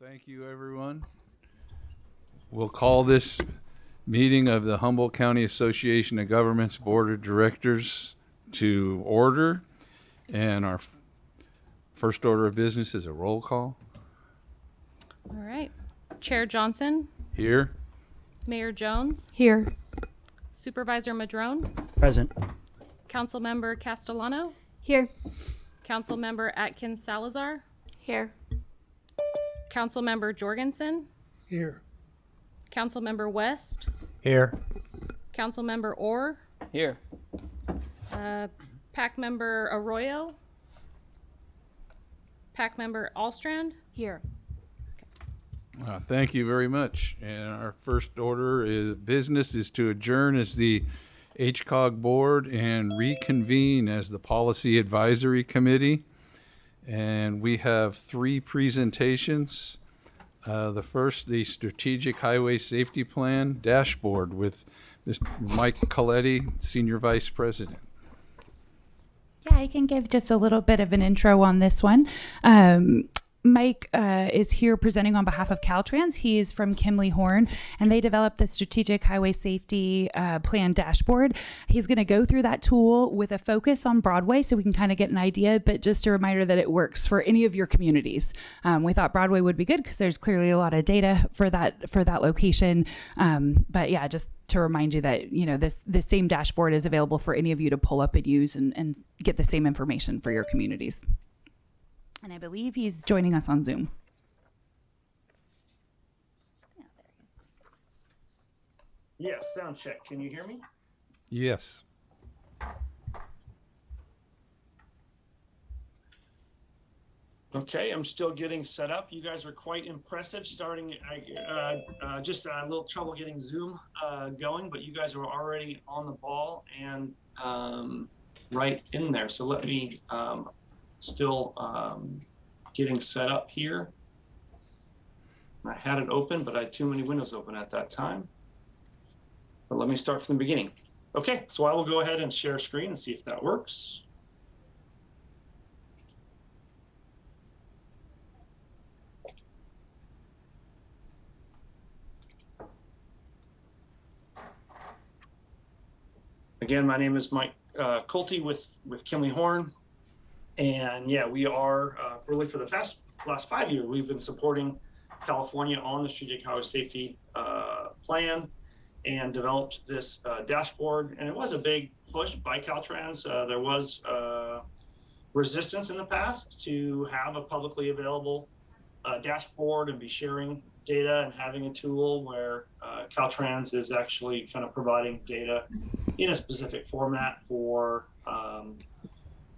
Thank you, everyone. We'll call this meeting of the Humboldt County Association of Governments Board of Directors to order. And our first order of business is a roll call. All right. Chair Johnson, Here. Mayor Jones, Here. Supervisor Madrone, Present. Councilmember Castellano, Here. Councilmember Atkins Salazar, Here. Councilmember Jorgensen, Here. Councilmember West, Here. Councilmember Orr, Here. PAC member Arroyo, PAC member Allstrand. Here. Thank you very much. And our first order is business is to adjourn as the HCOG board and reconvene as the Policy Advisory Committee. And we have three presentations. The first, the Strategic Highway Safety Plan Dashboard with Mr. Mike Coletti, Senior Vice President. Yeah, I can give just a little bit of an intro on this one. Mike is here presenting on behalf of Caltrans. He is from Kimley Horn, and they developed the Strategic Highway Safety Plan Dashboard. He's going to go through that tool with a focus on Broadway so we can kind of get an idea, but just a reminder that it works for any of your communities. We thought Broadway would be good because there's clearly a lot of data for that location. But yeah, just to remind you that, you know, this same dashboard is available for any of you to pull up and use and get the same information for your communities. And I believe he's joining us on Zoom. Yes, sound check. Can you hear me? Yes. Okay, I'm still getting set up. You guys are quite impressive. Starting, just a little trouble getting Zoom going, but you guys are already on the ball and right in there. So let me still getting set up here. I had it open, but I had too many windows open at that time. But let me start from the beginning. Okay, so I will go ahead and share screen and see if that works. Again, my name is Mike Coletti with Kimley Horn. And yeah, we are really for the last 5 years, we've been supporting California on the Strategic Highway Safety Plan and developed this dashboard. And it was a big push by Caltrans. There was resistance in the past to have a publicly available dashboard and be sharing data and having a tool where Caltrans is actually kind of providing data in a specific format for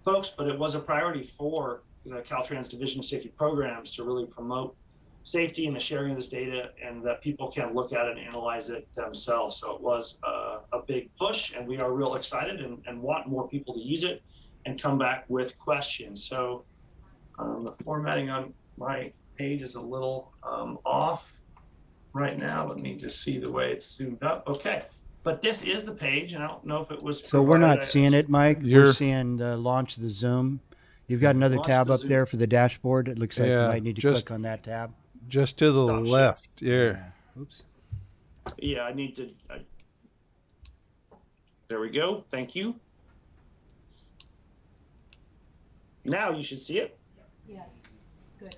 folks, but it was a priority for the Caltrans Division of Safety Programs to really promote safety and the sharing of this data and that people can look at it and analyze it themselves. So it was a big push, and we are real excited and want more people to use it and come back with questions. So the formatting on my page is a little off right now. Let me just see the way it's zoomed up. Okay. But this is the page, and I don't know if it was. So we're not seeing it, Mike. We're seeing launch the Zoom. You've got another tab up there for the dashboard. It looks like you might need to click on that tab. Just to the left. Yeah. Oops. Yeah, I need to. There we go. Thank you. Now you should see it. Yeah, good.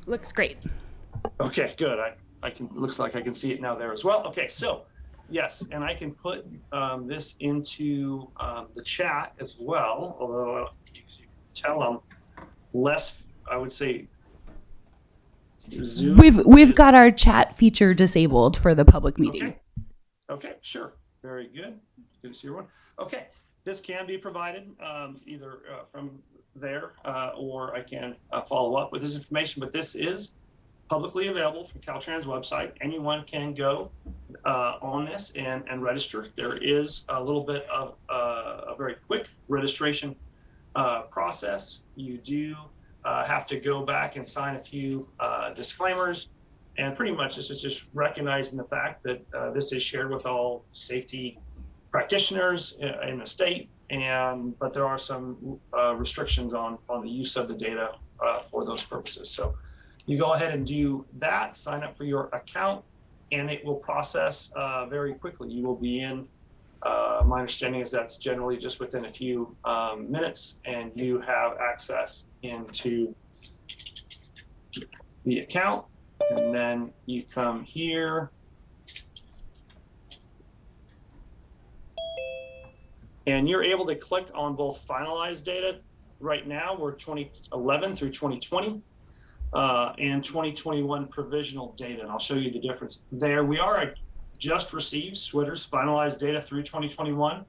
Looks great. Okay, good. I can. Looks like I can see it now there as well. Okay, so yes, and I can put this into the chat as well. Although you can tell I'm less, I would say. Zoom We've got our chat feature disabled for the public meeting. Okay, sure. Very good. Good to see everyone. Okay, this can be provided either from there or I can follow up with this information, but this is publicly available from Caltrans website. Anyone can go on this and register. There is a little bit of a very quick registration process. You do have to go back and sign a few disclaimers, and pretty much this is just recognizing the fact that this is shared with all safety practitioners in the state but there are some restrictions on the use of the data for those purposes. So you go ahead and do that, sign up for your account, and it will process very quickly. You will be in, my understanding is that's generally just within a few minutes, and you have access into the account. And then you come here and you're able to click on both finalized data. Right now we're 2011 through 2020 and 2021 provisional data, and I'll show you the difference there. We are just received SWTR's finalized data through 2021,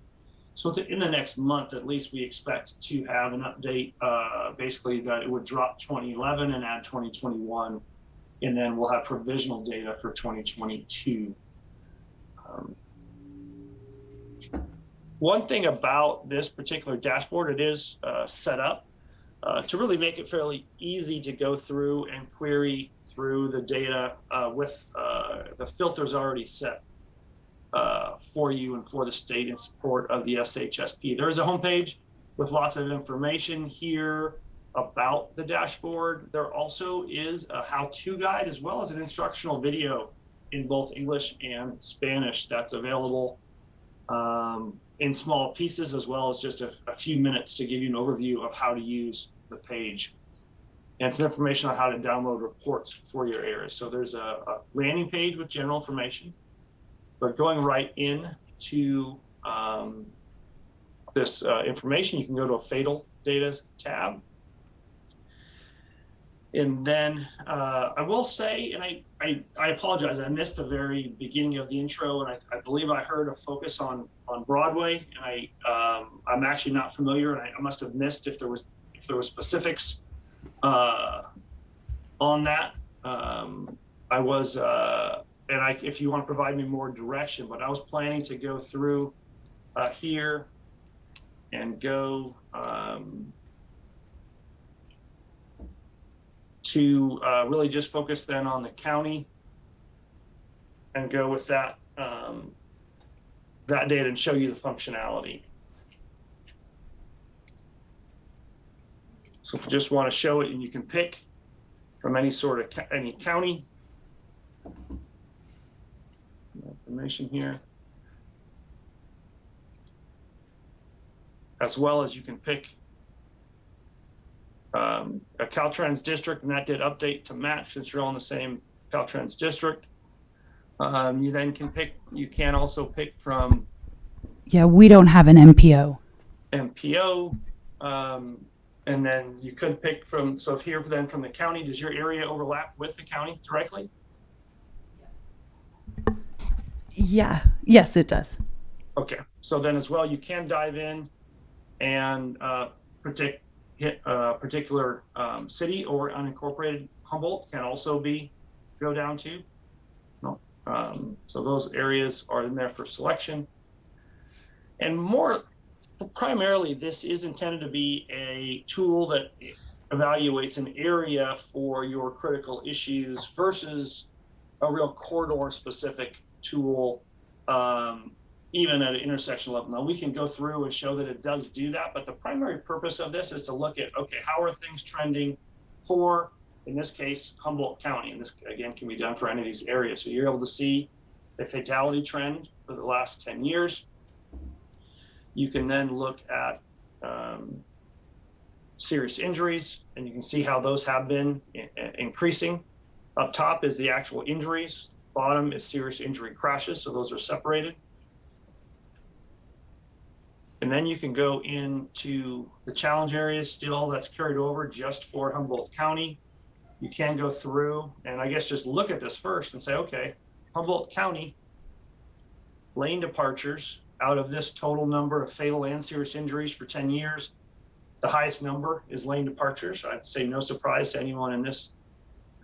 so in the next month at least we expect to have an update, basically that it would drop 2011 and add 2021, and then we'll have provisional data for 2022. One thing about this particular dashboard, it is set up to really make it fairly easy to go through and query through the data with the filters already set for you and for the state in support of the SHSP. There is a homepage with lots of information here about the dashboard. There also is a how-to guide as well as an instructional video in both English and Spanish that's available in small pieces, as well as just a few minutes to give you an overview of how to use the page and some information on how to download reports for your area. So there's a landing page with general information, but going right in to this information, you can go to a fatal data tab. And then I will say, and I apologize, I missed the very beginning of the intro, and I believe I heard a focus on Broadway, and I'm actually not familiar, and I must have missed if there was specifics on that. I was, if you want to provide me more direction, but I was planning to go through here and go to really just focus then on the county and go with that that data and show you the functionality. So if you just want to show it, and you can pick from any sort of any county information here, as well as you can pick a Caltrans district, and that did update to match since you're all in the same Caltrans district. You then can pick, you can also pick from. Yeah, we don't have an MPO. MPO, and then you could pick from, so if here then from the county, does your area overlap with the county directly? Yeah, yes, it does. Okay, so then as well, you can dive in and hit a particular city or unincorporated. Humboldt can also go down to. No. So those areas are in there for selection. And primarily, this is intended to be a tool that evaluates an area for your critical issues versus a real corridor-specific tool, even at an intersection level. Now, we can go through and show that it does do that, but the primary purpose of this is to look at, okay, how are things trending for, in this case, Humboldt County? And this, again, can be done for any of these areas. So you're able to see the fatality trend for the last 10 years. You can then look at serious injuries, and you can see how those have been increasing. Up top is the actual injuries. Bottom is serious injury crashes, so those are separated. And then you can go into the challenge areas still, that's carried over just for Humboldt County. You can go through and I guess just look at this first and say, okay, Humboldt County lane departures, out of this total number of fatal and serious injuries for 10 years, the highest number is lane departures. I'd say no surprise to anyone in this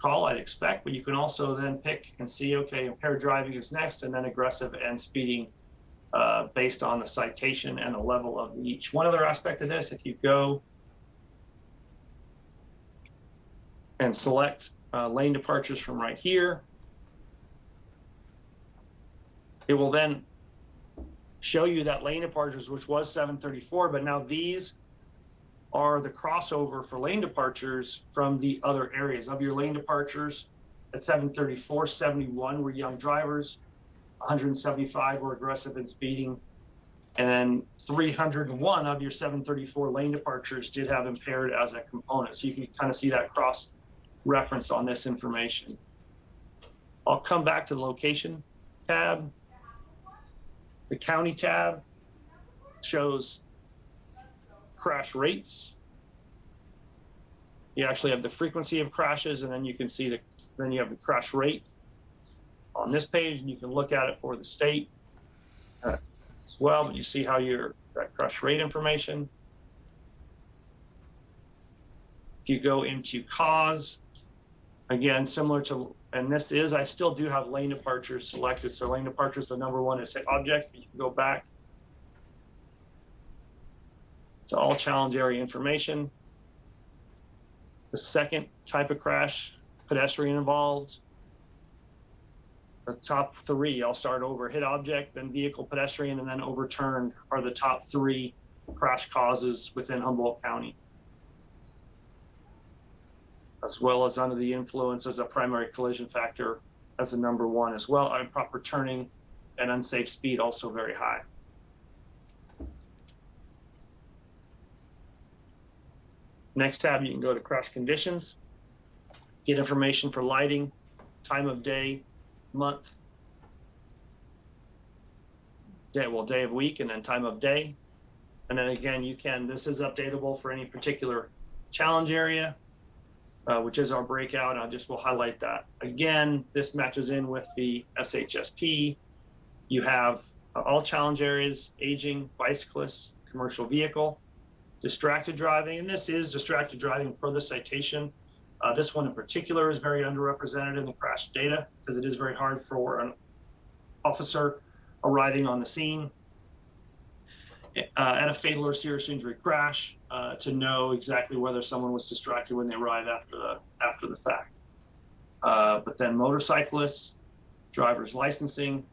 call, I'd expect, but you can also then pick and see, okay, impaired driving is next, and then aggressive and speeding based on the citation and the level of each. One other aspect of this, if you go and select lane departures from right here, it will then show you that lane departures, which was 734, but now these are the crossover for lane departures from the other areas. Of your lane departures at 734, 71 were young drivers, 175 were aggressive and speeding, and then 301 of your 734 lane departures did have impaired as a component. So you can kind of see that cross reference on this information. I'll come back to the location tab. The county tab shows crash rates. You actually have the frequency of crashes, and then you can see then you have the crash rate on this page, and you can look at it for the state as well, but you see how that crash rate information. If you go into cause, again, similar to, and this is, I still do have lane departures selected. So lane departures, the number one is hit object. You can go back to all challenge area information. The second type of crash, pedestrian involved. The top three, I'll start over: hit object, then vehicle, pedestrian, and then overturned are the top three crash causes within Humboldt County, as well as under the influence as a primary collision factor as a number one as well. Improper turning and unsafe speed also very high. Next tab, you can go to crash conditions, get information for lighting, time of day, month, day of week, and then time of day. And then again, this is updatable for any particular challenge area, which is our breakout. Will highlight that. Again, this matches in with the SHSP. You have all challenge areas, aging, bicyclists, commercial vehicle, distracted driving, and this is distracted driving per the citation. This one in particular is very underrepresented in the crash data because it is very hard for an officer arriving on the scene at a fatal or serious injury crash to know exactly whether someone was distracted when they arrive after the fact. But then motorcyclists, driver's licensing,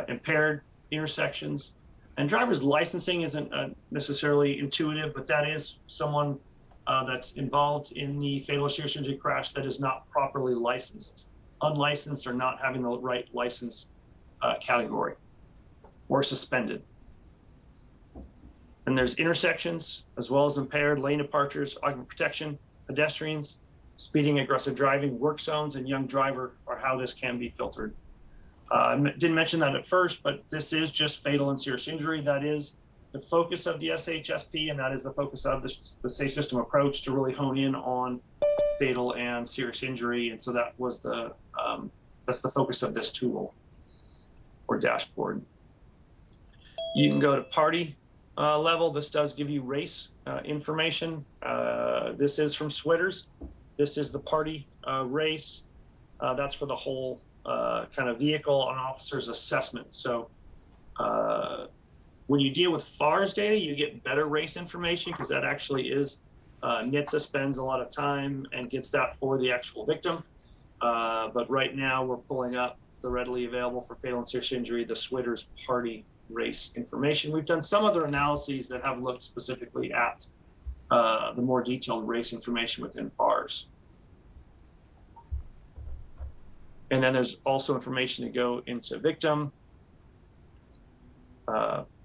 impaired intersections, and driver's licensing isn't necessarily intuitive, but that is someone that's involved in the fatal or serious injury crash that is not properly licensed, unlicensed, or not having the right license category, or suspended. And there's intersections, as well as impaired lane departures, occupant protection, pedestrians, speeding, aggressive driving, work zones, and young driver are how this can be filtered. I didn't mention that at first, but this is just fatal and serious injury. That is the focus of the SHSP, and that is the focus of the safe system approach to really hone in on fatal and serious injury. And so that was that's the focus of this tool or dashboard. You can go to party level. This does give you race information. This is from Switters. This is the party race. That's for the whole kind of vehicle and officer's assessment. So when you deal with FARS data, you get better race information because that actually is, NHTSA spends a lot of time and gets that for the actual victim. But right now we're pulling up the readily available for fatal and serious injury, the Switters party race information. We've done some other analyses that have looked specifically at the more detailed race information within FARS. And then there's also information to go into victim,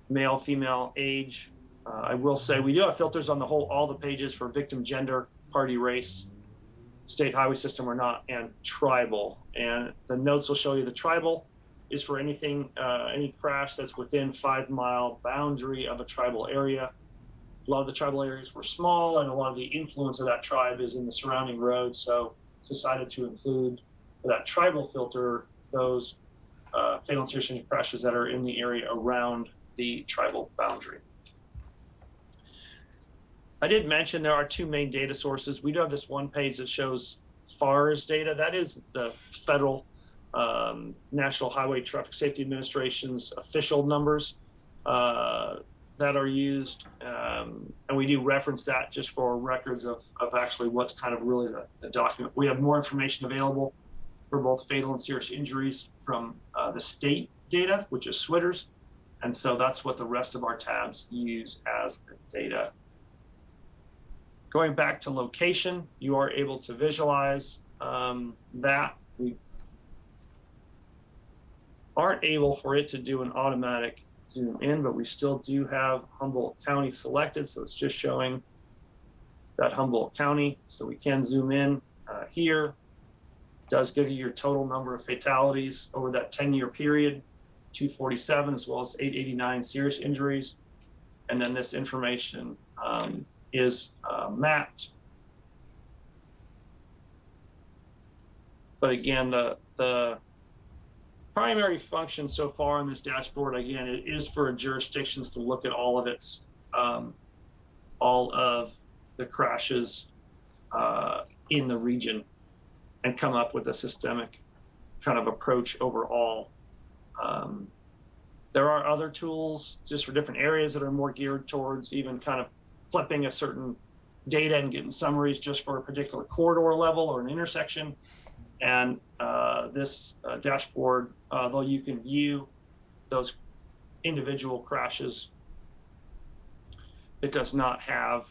male, female, age. I will say we do have filters on all the pages for victim, gender, party, race, state highway system or not, and tribal. And the notes will show you the tribal is for anything, any crash that's within 5-mile boundary of a tribal area. A lot of the tribal areas were small, and a lot of the influence of that tribe is in the surrounding roads. So it's decided to include that tribal filter those fatal and serious injury crashes that are in the area around the tribal boundary. I did mention there are two main data sources. We do have this one page that shows FARS data. That is the federal National Highway Traffic Safety Administration's official numbers that are used. And we do reference that just for records of actually what's kind of really the document. We have more information available for both fatal and serious injuries from the state data, which is Switters, And so that's what the rest of our tabs use as the data. Going back to location, you are able to visualize that. We aren't able for it to do an automatic zoom in, but we still do have Humboldt County selected. So it's just showing that Humboldt County. So we can zoom in here. It does give you your total number of fatalities over that 10-year period, 247, as well as 889 serious injuries. And then this information is mapped. But again, the primary function so far on this dashboard, again, it is for jurisdictions to look at all of its, all of the crashes in the region and come up with a systemic kind of approach overall. There are other tools just for different areas that are more geared towards even kind of flipping a certain data and getting summaries just for a particular corridor level or an intersection. And this dashboard, though you can view those individual crashes, it does not have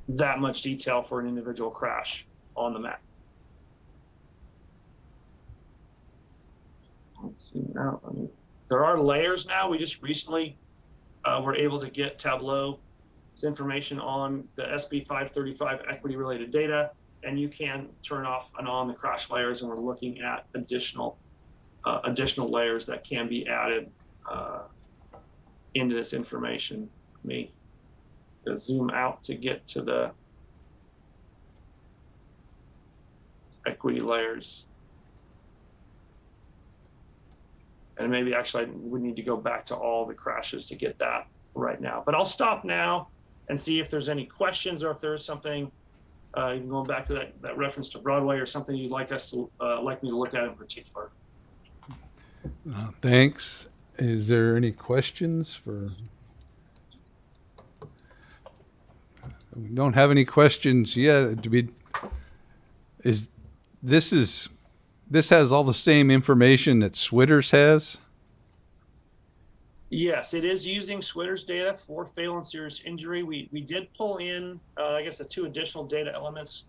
that much detail for an individual crash on the map. Let's see now. There are layers now. We just recently were able to get Tableau's information on the SB 535 equity related data, and you can turn off and on the crash layers, and we're looking at additional layers that can be added into this information. Let me zoom out to get to the equity layers. And maybe actually we need to go back to all the crashes to get that right now. But I'll stop now and see if there's any questions, or if there's something, even going back to that reference to Broadway, or something you'd like us to, like me to look at in particular. Thanks. Is there any questions for? We don't have any questions yet. This has all the same information that Switters has? Yes, it is using Switter's data for fatal and serious injury. We did pull in, I guess, the two additional data elements.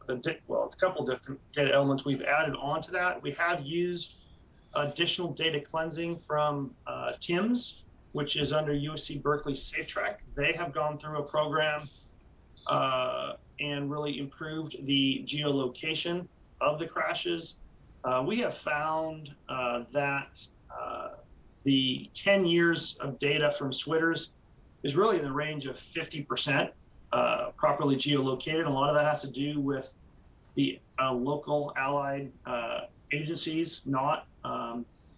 Well, it's a couple different data elements we've added onto that. We have used additional data cleansing from TIMS, which is under UC Berkeley SafeTrack. They have gone through a program and really improved the geolocation of the crashes. We have found that the 10 years of data from Switters is really in the range of 50% properly geolocated. A lot of that has to do with the local allied agencies. Not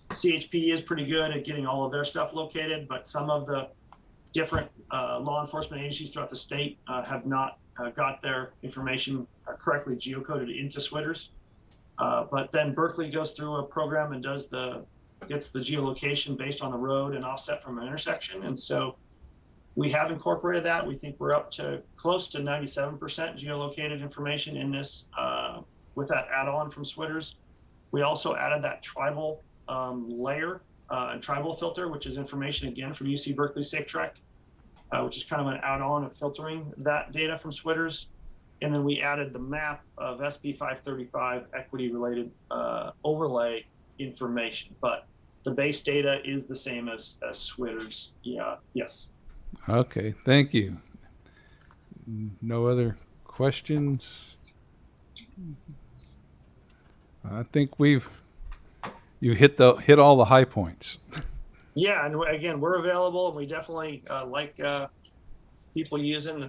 CHP is pretty good at getting all of their stuff located, but some of the different law enforcement agencies throughout the state have not got their information correctly geocoded into Switters. But then Berkeley goes through a program and gets the geolocation based on the road and offset from an intersection. And so we have incorporated that. We think we're up to close to 97% geolocated information in this with that add-on from Switters. We also added that tribal layer and tribal filter, which is information again from UC Berkeley SafeTrack, which is kind of an add-on of filtering that data from Switters. And then we added the map of SB 535 equity related overlay information, but the base data is the same as Switters. Yeah. Yes. Okay. Thank you. No other questions? I think you've hit all the high points. Yeah. And again, we're available, and we definitely like people using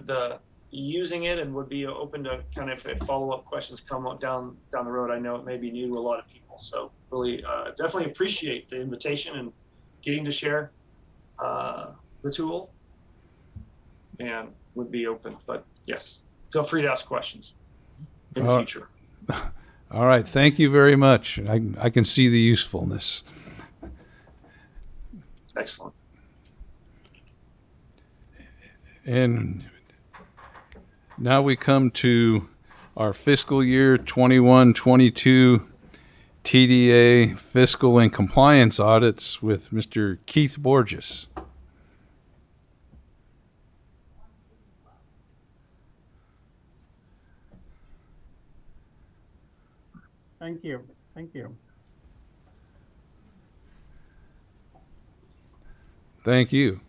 it, and would be open to kind of if follow-up questions come down the road. I know it may be new to a lot of people, so really definitely appreciate the invitation and getting to share the tool, and would be open. But yes, feel free to ask questions in the future. All right, thank you very much. I can see the usefulness. Excellent. And now we come to our fiscal year 21-22 TDA fiscal and compliance audits with Mr. Keith Borges. Thank you. Thank you. Thank you.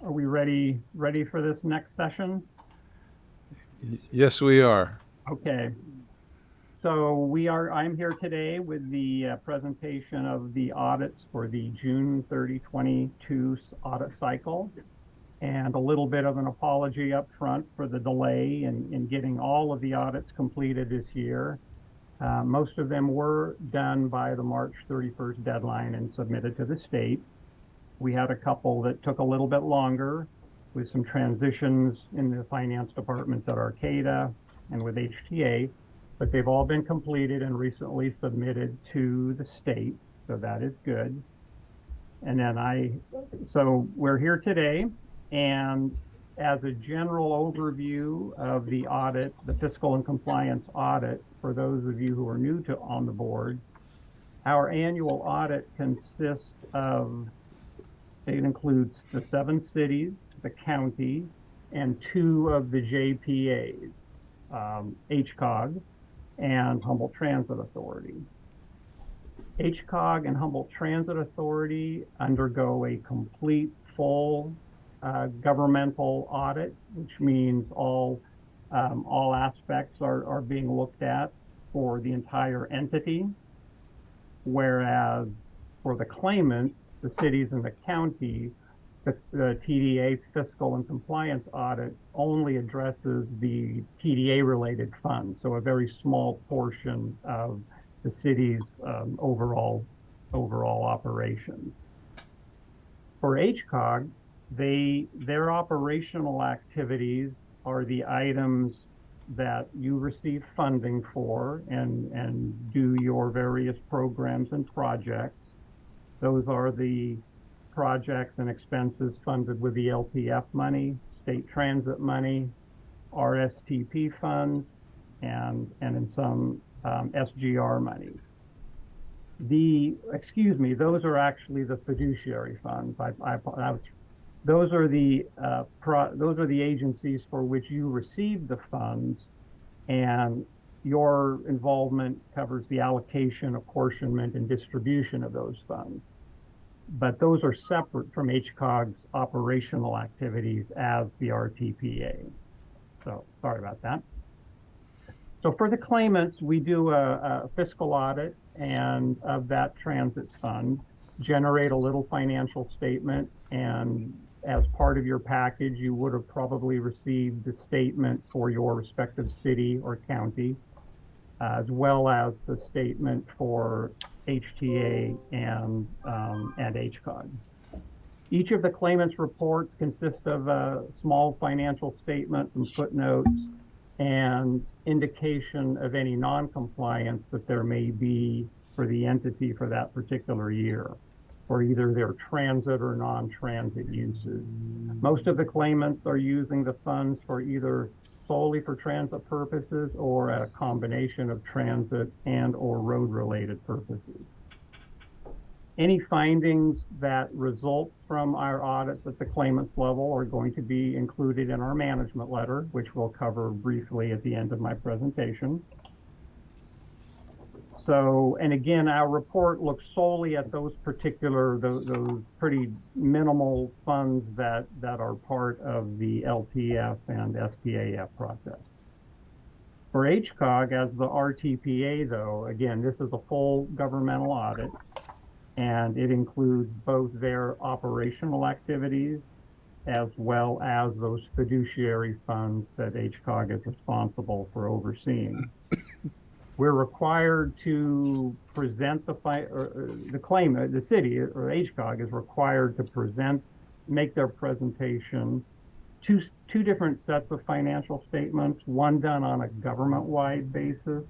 Are we ready for this next session? Yes, we are. Okay. So I'm here today with the presentation of the audits for the June 30, 22 audit cycle, and a little bit of an apology up front for the delay in getting all of the audits completed this year. Most of them were done by the March 31st deadline and submitted to the state. We had a couple that took a little bit longer with some transitions in the finance departments at Arcata and with HTA, but they've all been completed and recently submitted to the state, so that is good. And then so we're here today, and as a general overview of the audit, the fiscal and compliance audit, for those of you who are new on the board, our annual audit consists of, it includes the 7 cities, the county, and 2 of the JPAs, HCOG and Humboldt Transit Authority. HCOG and Humboldt Transit Authority undergo a complete, full governmental audit, which means all aspects are being looked at for the entire entity, whereas for the claimants, the cities and the county, the TDA fiscal and compliance audit only addresses the TDA-related funds, so a very small portion of the city's overall operations. For HCOG, their operational activities are the items that you receive funding for and do your various programs and projects. Those are the projects and expenses funded with the LTF money, state transit money, RSTP funds, and in some SGR money. Those are actually the fiduciary funds. Those are the agencies for which you receive the funds, and your involvement covers the allocation, apportionment, and distribution of those funds. But those are separate from HCOG's operational activities as the RTPA. So sorry about that. So for the claimants, we do a fiscal audit and of that transit fund, generate a little financial statement, and as part of your package, you would have probably received the statement for your respective city or county, as well as the statement for HTA and HCOG. Each of the claimants' reports consist of a small financial statement and footnotes and indication of any non-compliance that there may be for the entity for that particular year, for either their transit or non-transit uses. Most of the claimants are using the funds for either solely for transit purposes or a combination of transit and or road-related purposes. Any findings that result from our audits at the claimant's level are going to be included in our management letter, which we'll cover briefly at the end of my presentation. So, and again, our report looks solely at those particular, those pretty minimal funds that are part of the LTF and STAF process. For HCOG, as the RTPA though, again, this is a full governmental audit, and it includes both their operational activities as well as those fiduciary funds that HCOG is responsible for overseeing. We're required to present the claim, the city or HCOG is required to make their presentation, two different sets of financial statements, one done on a government-wide basis,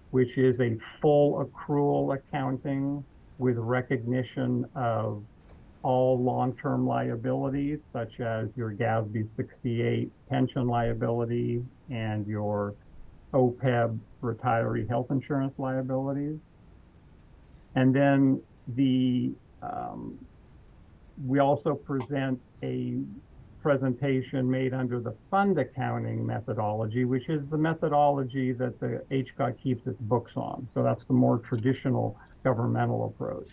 which is a full accrual accounting with recognition of all long-term liabilities, such as your GASB 68 pension liability and your OPEB retiree health insurance liabilities. And then we also present a presentation made under the fund accounting methodology, which is the methodology that the HCOG keeps its books on. So that's the more traditional governmental approach.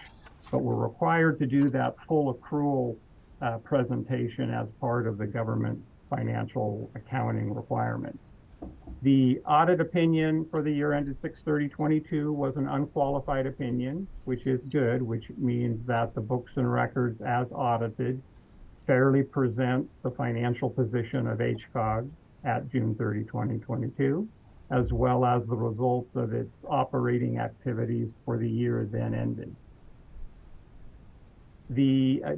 But we're required to do that full accrual presentation as part of the government financial accounting requirements. The audit opinion for the year ended 6/30/22 was an unqualified opinion, which is good, which means that the books and records as audited fairly present the financial position of HCOG at June 30, 2022, as well as the results of its operating activities for the year then ended.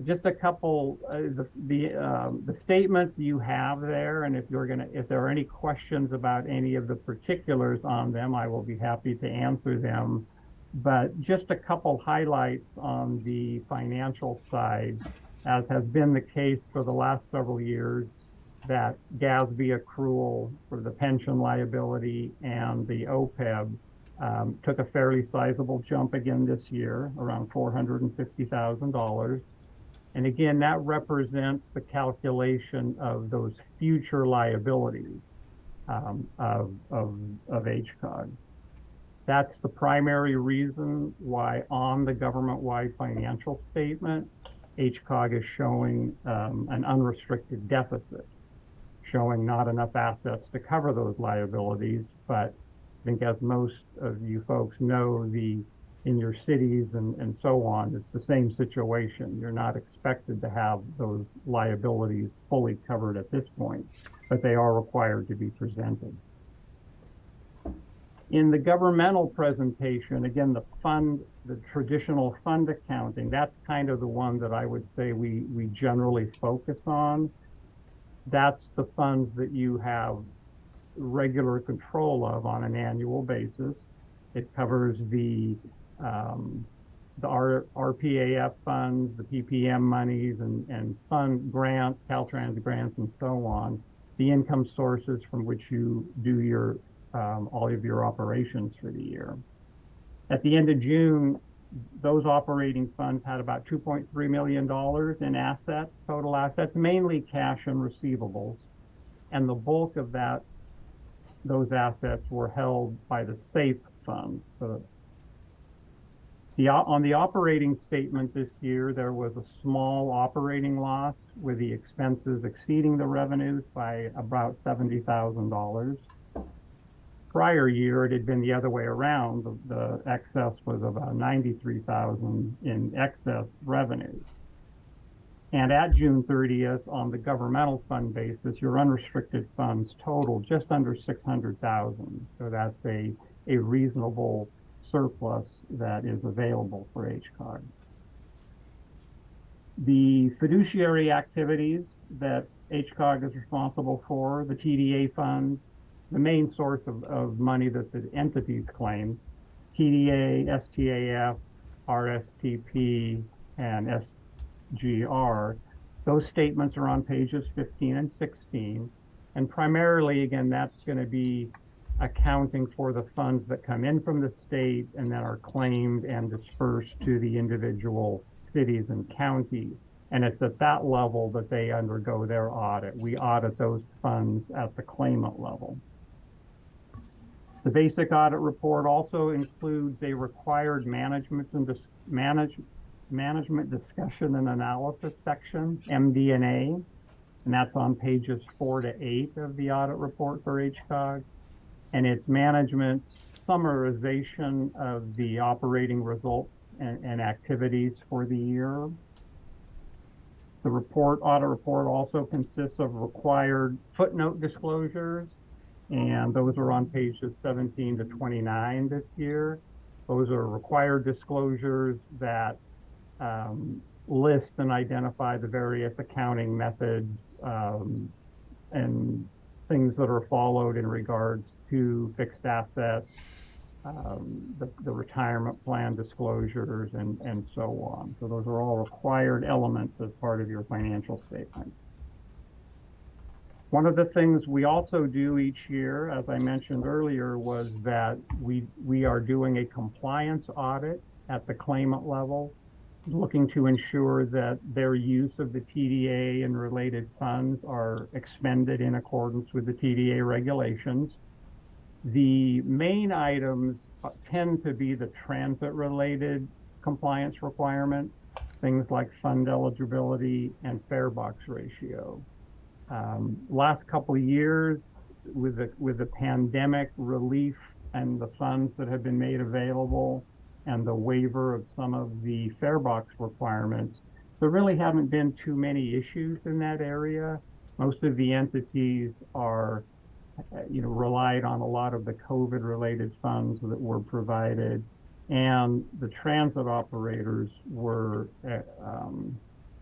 Just a couple, the statements you have there, and if there are any questions about any of the particulars on them, I will be happy to answer them. But just a couple highlights on the financial side, as has been the case for the last several years, that GASB accrual for the pension liability and the OPEB took a fairly sizable jump again this year, around $450,000. And again, that represents the calculation of those future liabilities of HCOG. That's the primary reason why on the government-wide financial statement, HCOG is showing an unrestricted deficit, showing not enough assets to cover those liabilities. But I think, as most of you folks know, in your cities and so on, it's the same situation. You're not expected to have those liabilities fully covered at this point, but they are required to be presented. In the governmental presentation, again, the traditional fund accounting, that's kind of the one that I would say we generally focus on. That's the funds that you have regular control of on an annual basis. It covers the RPAF funds, the PPM monies, and fund grants, Caltrans grants, and so on, the income sources from which you do your all of your operations for the year. At the end of June, those operating funds had about $2.3 million in assets, total assets, mainly cash and receivables. And the bulk of those assets were held by the SAFE fund. So on the operating statement this year, there was a small operating loss with the expenses exceeding the revenues by about $70,000. Prior year, it had been the other way around. The excess was about $93,000 in excess revenues. And at June 30th, on the governmental fund basis, your unrestricted funds total just under $600,000. So that's a reasonable surplus that is available for HCOG. The fiduciary activities that HCOG is responsible for, the TDA funds, the main source of money that the entities claim, TDA, STAF, RSTP, and SGR, those statements are on pages 15 and 16. And primarily, again, that's going to be accounting for the funds that come in from the state and that are claimed and dispersed to the individual cities and counties. And it's at that level that they undergo their audit. We audit those funds at the claimant level. The basic audit report also includes a required management discussion and analysis section, MD&A, and that's on pages 4 to 8 of the audit report for HCOG. And it's management summarization of the operating results and activities for the year. The audit report also consists of required footnote disclosures, and those are on pages 17 to 29 this year. Those are required disclosures that list and identify the various accounting methods and things that are followed in regards to fixed assets, the retirement plan disclosures, and so on. So those are all required elements as part of your financial statement. One of the things we also do each year, as I mentioned earlier, was that we are doing a compliance audit at the claimant level, looking to ensure that their use of the TDA and related funds are expended in accordance with the TDA regulations. The main items tend to be the transit-related compliance requirements, things like fund eligibility and fare box ratio. Last couple of years, with the pandemic relief and the funds that have been made available and the waiver of some of the fare box requirements, there really haven't been too many issues in that area. Most of the entities are, relied on a lot of the COVID-related funds that were provided, and the transit operators were,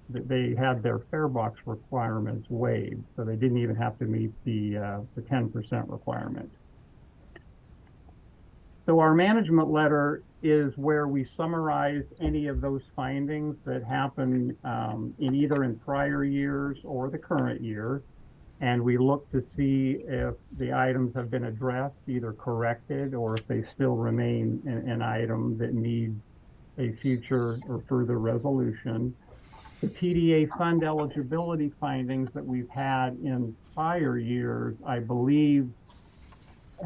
they had their fare box requirements waived, so they didn't even have to meet the 10% requirement. So our management letter is where we summarize any of those findings that happened in prior years or the current year. And we look to see if the items have been addressed, either corrected, or if they still remain an item that needs a future or further resolution. The TDA fund eligibility findings that we've had in prior years, I believe,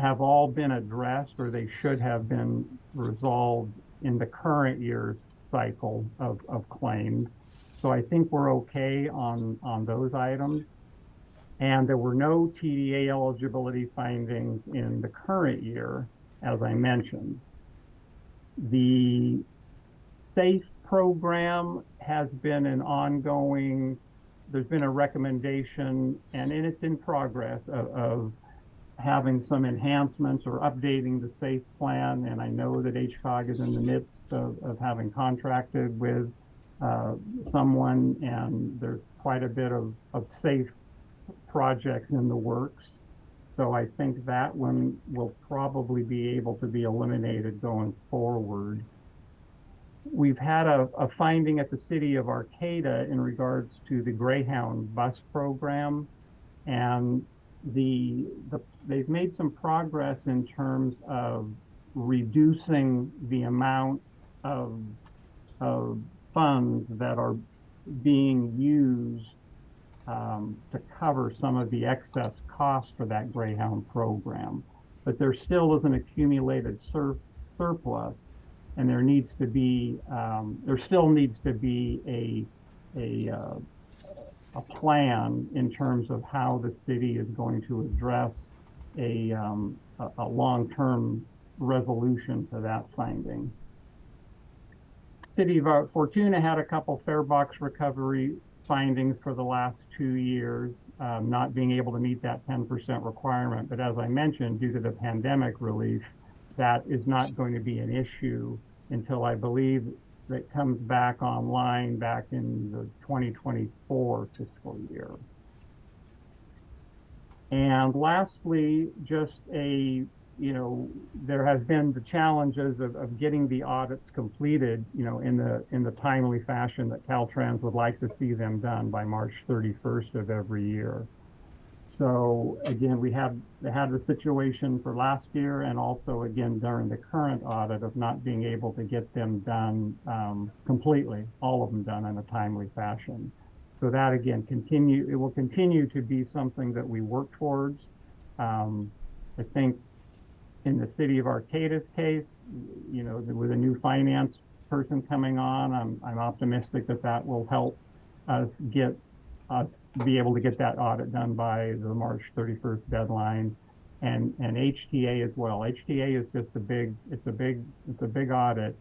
have all been addressed, or they should have been resolved in the current year's cycle of claims. So I think we're okay on those items. And there were no TDA eligibility findings in the current year, as I mentioned. The SAFE program has been an ongoing, there's been a recommendation, and it's in progress of having some enhancements or updating the SAFE plan. And I know that HCOG is in the midst of having contracted with someone, and there's quite a bit of SAFE projects in the works. So I think that one will probably be able to be eliminated going forward. We've had a finding at the city of Arcata in regards to the Greyhound bus program, and they've made some progress in terms of reducing the amount of funds that are being used to cover some of the excess costs for that Greyhound program. But there still is an accumulated surplus, and there still needs to be a plan in terms of how the city is going to address a long-term resolution to that finding. City of Fortuna had a couple fare box recovery findings for the last 2 years, not being able to meet that 10% requirement. But as I mentioned, due to the pandemic relief, that is not going to be an issue until I believe that comes back online back in the 2024 fiscal year. And lastly, just there has been the challenges of getting the audits completed, in the timely fashion that Caltrans would like to see them done by March 31st of every year. So again, they had the situation for last year, and also again during the current audit, of not being able to get them done completely, all of them done in a timely fashion. So that again it will continue to be something that we work towards. I think in the city of Arcata's case, with a new finance person coming on, I'm optimistic that will help us be able to get that audit done by the March 31st deadline, and HTA as well. HTA is just it's a big audit,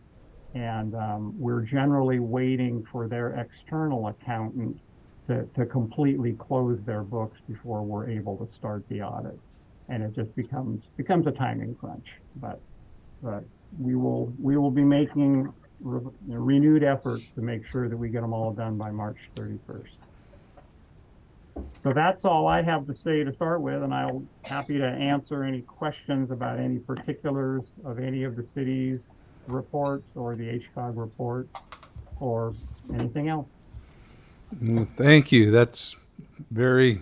and we're generally waiting for their external accountant to completely close their books before we're able to start the audit. And it just becomes a timing crunch, but we will be making renewed efforts to make sure that we get them all done by March 31st. So that's all I have to say to start with, and I'll happy to answer any questions about any particulars of any of the city's reports or the HCOG report or anything else. Thank you. That's very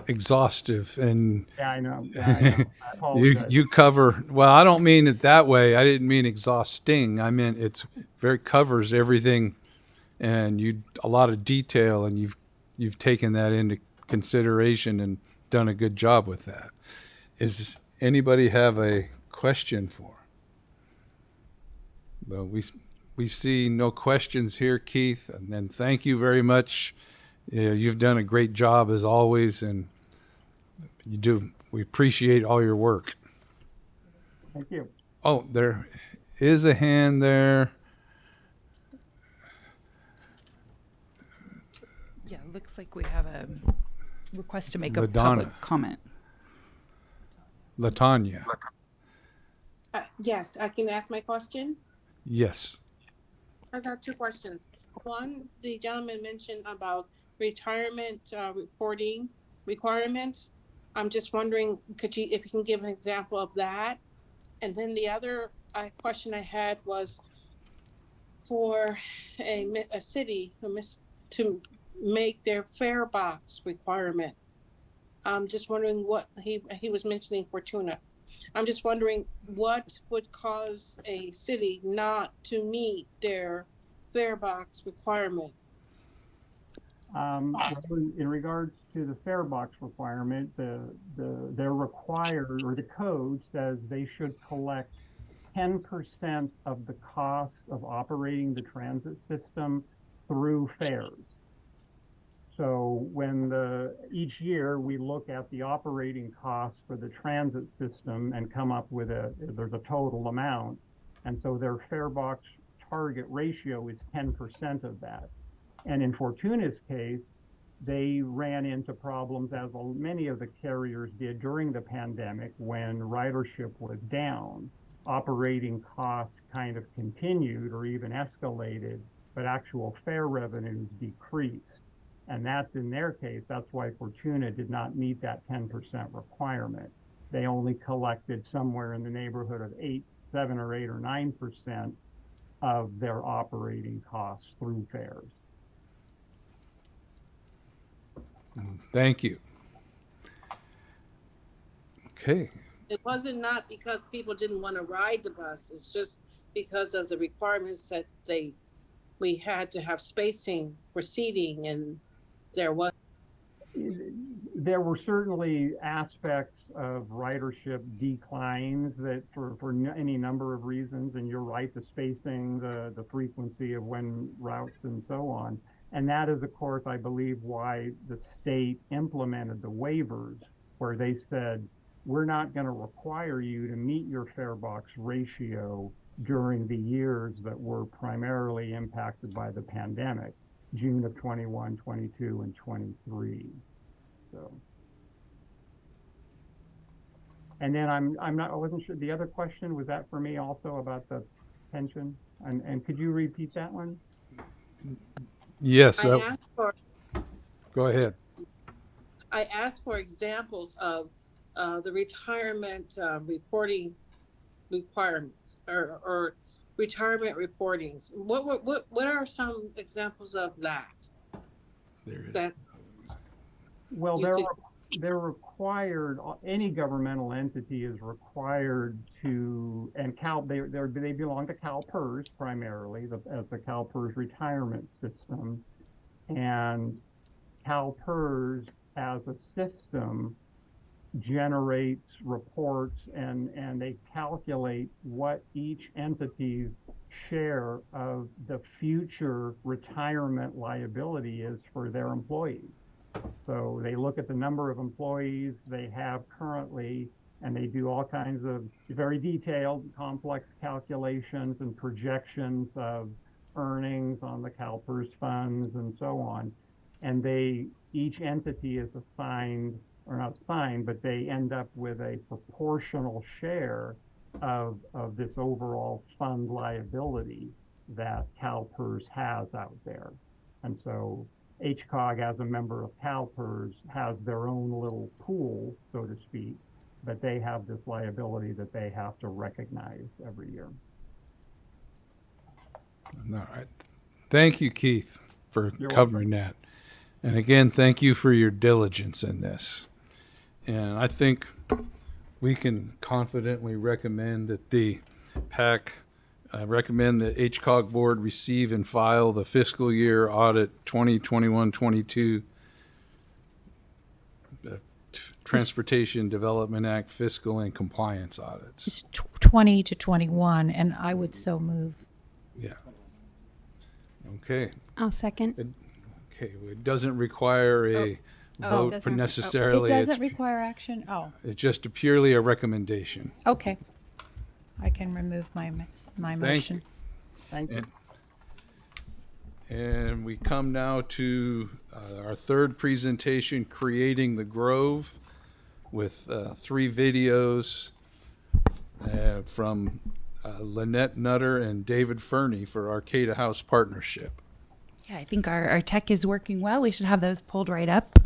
exhaustive, and Yeah, I know. Yeah, I know. I apologize. you cover, well, I don't mean it that way. I didn't mean exhausting. I meant it's very covers everything, and you a lot of detail, and you've taken that into consideration and done a good job with that. Is anybody have a question for? Well, we see no questions here, Keith, and then thank you very much. You've done a great job as always, and you do. We appreciate all your work. Thank you. Oh, there is a hand there. Yeah, it looks like we have a request to make a LaDonna. public comment. LaTanya. Yes, I can ask my question. Yes. I got two questions. One, the gentleman mentioned about retirement reporting requirements. I'm just wondering, if you can give an example of that? And then the other question I had was for a city to make their fare box requirement. I'm just wondering what he was mentioning Fortuna. I'm just wondering what would cause a city not to meet their fare box requirement. Well, in regards to the fare box requirement, they're required, or the code says they should collect 10% of the cost of operating the transit system through fares. So when each year we look at the operating costs for the transit system and come up with there's a total amount. And so their fare box target ratio is 10% of that. And in Fortuna's case, they ran into problems, as many of the carriers did during the pandemic when ridership was down. Operating costs kind of continued or even escalated, but actual fare revenues decreased. And that's in their case, that's why Fortuna did not meet that 10% requirement. They only collected somewhere in the neighborhood of 7 or 8 or 9% of their operating costs through fares. Thank you. Okay. It wasn't not because people didn't want to ride the bus. It's just because of the requirements that we had to have spacing for seating, and there were certainly aspects of ridership declines that for any number of reasons, and you're right, the spacing, the frequency of when routes and so on. And that is, of course, I believe why the state implemented the waivers, where they said, we're not going to require you to meet your fare box ratio during the years that were primarily impacted by the pandemic, June of 21, 22, and 23. So, and then I wasn't sure, the other question, was that for me also about the pension? And could you repeat that one? Yes. I asked for, go ahead. I asked for examples of the retirement reporting requirements or retirement reportings. What are some examples of that? There is. That well, they're required. Any governmental entity is required to, and they belong to CalPERS primarily, as the CalPERS retirement system, and CalPERS as a system generates reports and they calculate what each entity's share of the future retirement liability is for their employees. So they look at the number of employees they have currently, and they do all kinds of very detailed, complex calculations and projections of earnings on the CalPERS funds and so on. And each entity is assigned, or not assigned, but they end up with a proportional share of this overall fund liability that CalPERS has out there. And so HCOG, as a member of CalPERS, has their own little pool, so to speak, but they have this liability that they have to recognize every year. All right. Thank you, Keith, for covering that. And again, thank you for your diligence in this. And I think we can confidently recommend that the PAC recommend the HCOG board receive and file the fiscal year audit 2021-22 Transportation Development Act fiscal and compliance audits. It's 20 to 21, and I would so move. Yeah. Okay. I'll second. Okay. It doesn't require a vote necessarily. It doesn't It's- require action? Oh, It's just purely a recommendation. okay. I can remove my Thank motion. you. Thank you. And we come now to our third presentation, Creating the Grove, with 3 videos from Lynette Nutter and David Fernie for Arcata House Partnership. Yeah, I think our tech is working well. We should have those pulled right up.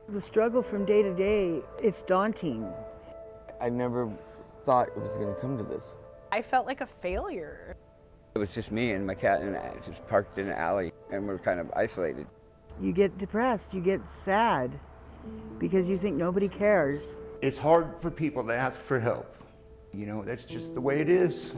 The struggle from day to day, it's daunting. I never thought it was going to come to this. I felt like a failure. It was just me and my cat, and I just parked in an alley, and we're kind of isolated. You get depressed, you get sad, because you think nobody cares. It's hard for people to ask for help. You know, that's just the way it is.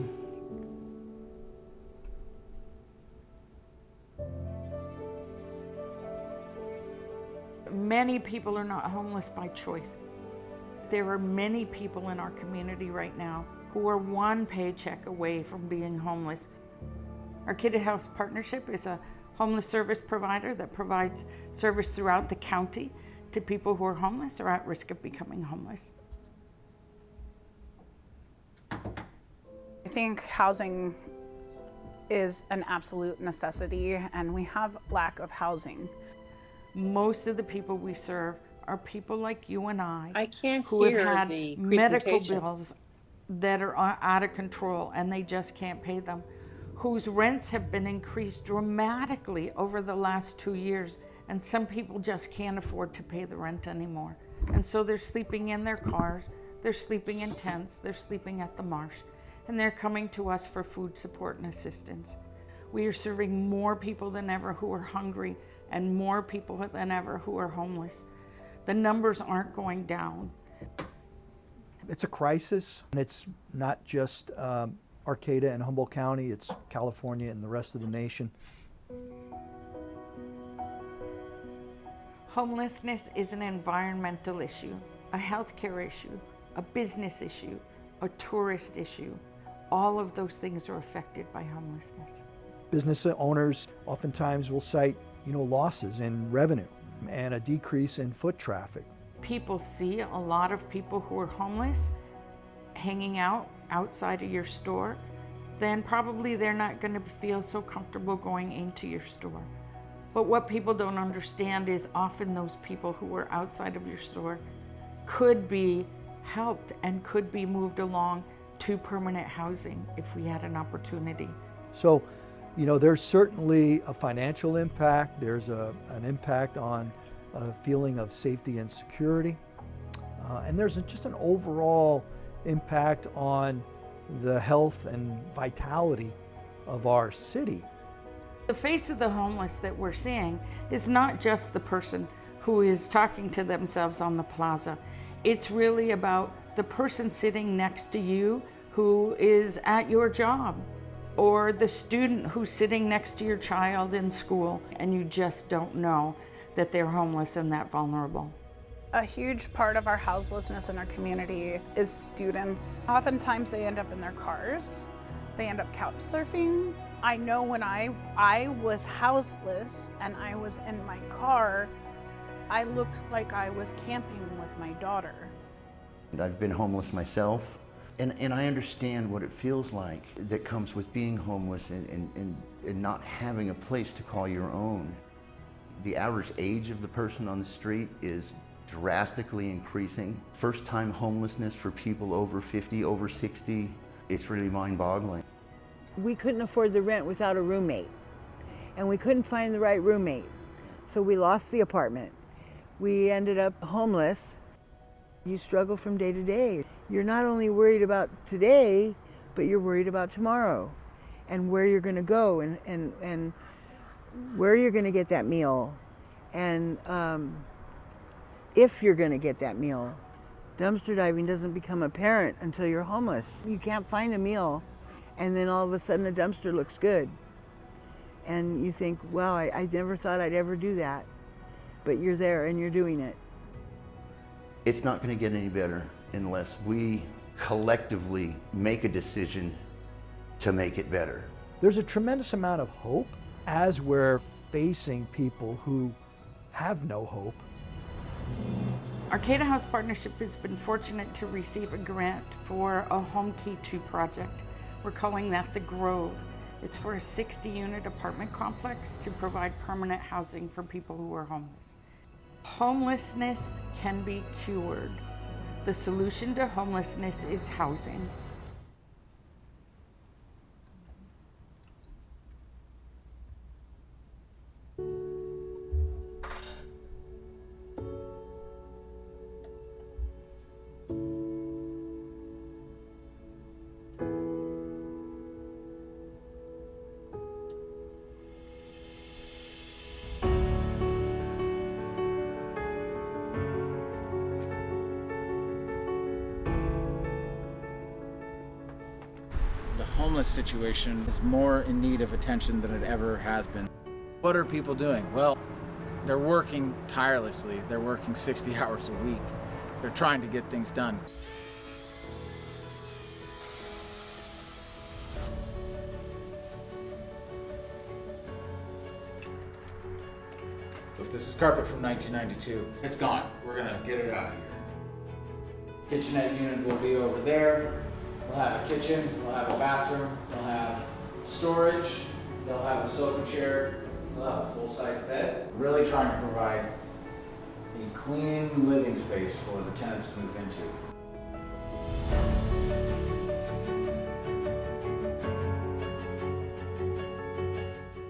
Many people are not homeless by choice. There are many people in our community right now who are one paycheck away from being homeless. Arcata House Partnership is a homeless service provider that provides service throughout the county to people who are homeless or at risk of becoming homeless. I think housing is an absolute necessity, and we have lack of housing. Most of the people we serve are people like you and I can't who have hear had the medical presentation. bills that are out of control and they just can't pay them, whose rents have been increased dramatically over the last 2 years, and some people just can't afford to pay the rent anymore. And so they're sleeping in their cars, they're sleeping in tents, they're sleeping at the marsh, and they're coming to us for food support and assistance. We are serving more people than ever who are hungry and more people than ever who are homeless. The numbers aren't going down. It's a crisis, and it's not just Arcata and Humboldt County, it's California and the rest of the nation. Homelessness is an environmental issue, a healthcare issue, a business issue, a tourist issue. All of those things are affected by homelessness. Business owners oftentimes will cite, losses in revenue and a decrease in foot traffic. People see a lot of people who are homeless hanging out outside of your store, then probably they're not going to feel so comfortable going into your store. But what people don't understand is often those people who are outside of your store could be helped and could be moved along to permanent housing if we had an opportunity. So, there's certainly a financial impact. There's an impact on a feeling of safety and security. And there's just an overall impact on the health and vitality of our city. The face of the homeless that we're seeing is not just the person who is talking to themselves on the plaza. It's really about the person sitting next to you who is at your job, or the student who's sitting next to your child in school, and you just don't know that they're homeless and that vulnerable. A huge part of our houselessness in our community is students. Oftentimes they end up in their cars. They end up couch surfing. I know when I was houseless and I was in my car, I looked like I was camping with my daughter. I've been homeless myself, and I understand what it feels like that comes with being homeless and not having a place to call your own. The average age of the person on the street is drastically increasing. First-time homelessness for people over 50, over 60, it's really mind-boggling. We couldn't afford the rent without a roommate, and we couldn't find the right roommate, so we lost the apartment. We ended up homeless. You struggle from day to day. You're not only worried about today, but you're worried about tomorrow and where you're going to go and where you're going to get that meal and if you're going to get that meal. Dumpster diving doesn't become apparent until you're homeless. You can't find a meal and then all of a sudden the dumpster looks good. And you think, wow, I never thought I'd ever do that. But you're there and you're doing it. It's not going to get any better unless we collectively make a decision to make it better. There's a tremendous amount of hope as we're facing people who have no hope. Arcata House Partnership has been fortunate to receive a grant for a Home Key 2 project. We're calling that the Grove. It's for a 60-unit apartment complex to provide permanent housing for people who are homeless. Homelessness can be cured. The solution to homelessness is housing. The homeless situation is more in need of attention than it ever has been. What are people doing? Well, they're working tirelessly. They're working 60 hours a week. They're trying to get things done. If this is carpet from 1992, it's gone. We're gonna get it out of here. Kitchenette unit will be over there. We'll have a kitchen, we'll have a bathroom, we'll have storage, they'll have a sofa chair, they'll have a full-size bed. Really trying to provide a clean living space for the tenants to move into.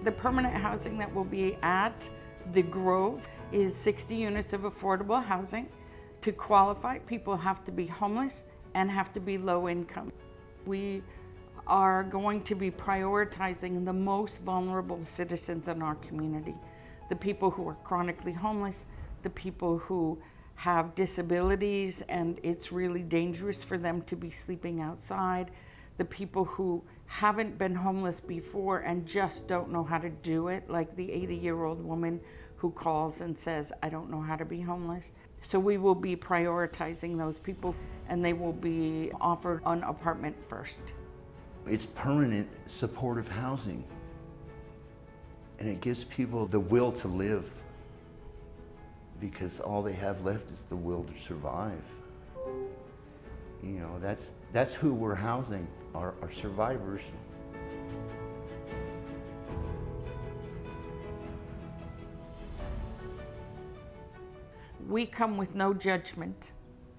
The permanent housing that will be at the Grove is 60 units of affordable housing. To qualify, people have to be homeless and have to be low income. We are going to be prioritizing the most vulnerable citizens in our community. The people who are chronically homeless, the people who have disabilities and it's really dangerous for them to be sleeping outside, the people who haven't been homeless before and just don't know how to do it, like the 80-year-old woman who calls and says, I don't know how to be homeless. So we will be prioritizing those people and they will be offered an apartment first. It's permanent supportive housing. And it gives people the will to live because all they have left is the will to survive. You know, that's who we're housing, our survivors. We come with no judgment,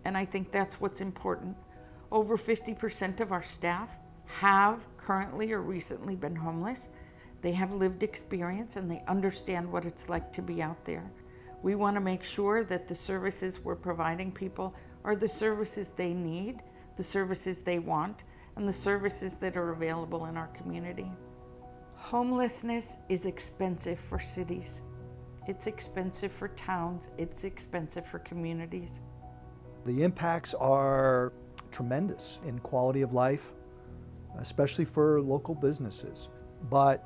and I think that's what's important. Over 50% of our staff have currently or recently been homeless. They have lived experience and they understand what it's like to be out there. We want to make sure that the services we're providing people are the services they need, the services they want, and the services that are available in our community. Homelessness is expensive for cities. It's expensive for towns, it's expensive for communities. The impacts are tremendous in quality of life, especially for local businesses. But,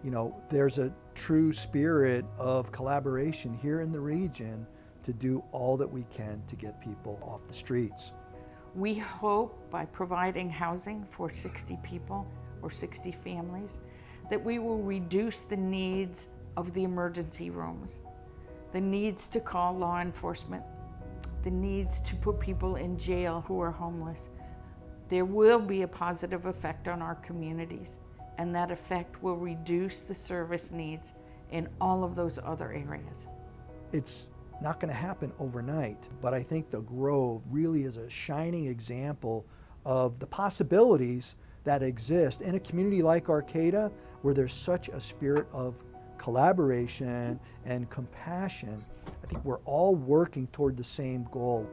you know, there's a true spirit of collaboration here in the region to do all that we can to get people off the streets. We hope by providing housing for 60 people or 60 families that we will reduce the needs of the emergency rooms, the needs to call law enforcement, the needs to put people in jail who are homeless. There will be a positive effect on our communities, and that effect will reduce the service needs in all of those other areas. It's not going to happen overnight, but I think the Grove really is a shining example of the possibilities that exist in a community like Arcata, where there's such a spirit of collaboration and compassion. I think we're all working toward the same goal.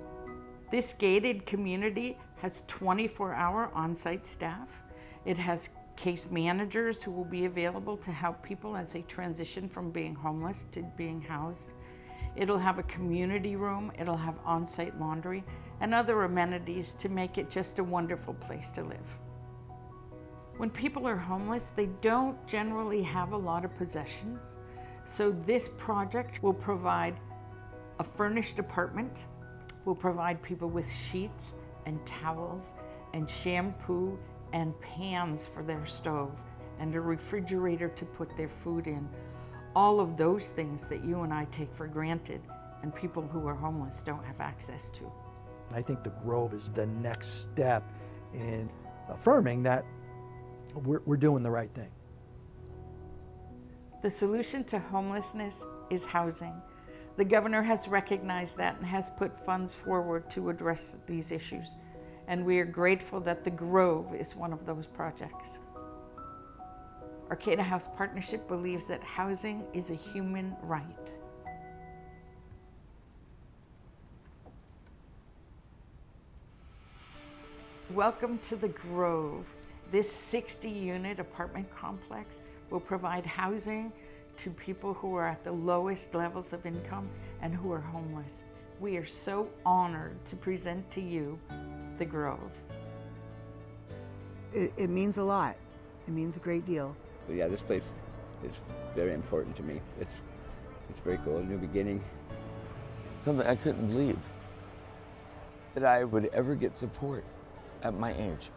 This gated community has 24-hour on-site staff. It has case managers who will be available to help people as they transition from being homeless to being housed. It'll have a community room, it'll have on-site laundry, and other amenities to make it just a wonderful place to live. When people are homeless, they don't generally have a lot of possessions, so this project will provide a furnished apartment, will provide people with sheets and towels and shampoo and pans for their stove and a refrigerator to put their food in. All of those things that you and I take for granted and people who are homeless don't have access to. I think the Grove is the next step in affirming that we're doing the right thing. The solution to homelessness is housing. The governor has recognized that and has put funds forward to address these issues. And we are grateful that the Grove is one of those projects. Arcata House Partnership believes that housing is a human right. Welcome to the Grove. This 60-unit apartment complex will provide housing to people who are at the lowest levels of income and who are homeless. We are so honored to present to you the Grove. It means a lot. It means a great deal. But yeah, this place is very important to me. It's very cool, a new beginning. Something I couldn't believe, that I would ever get support at my age.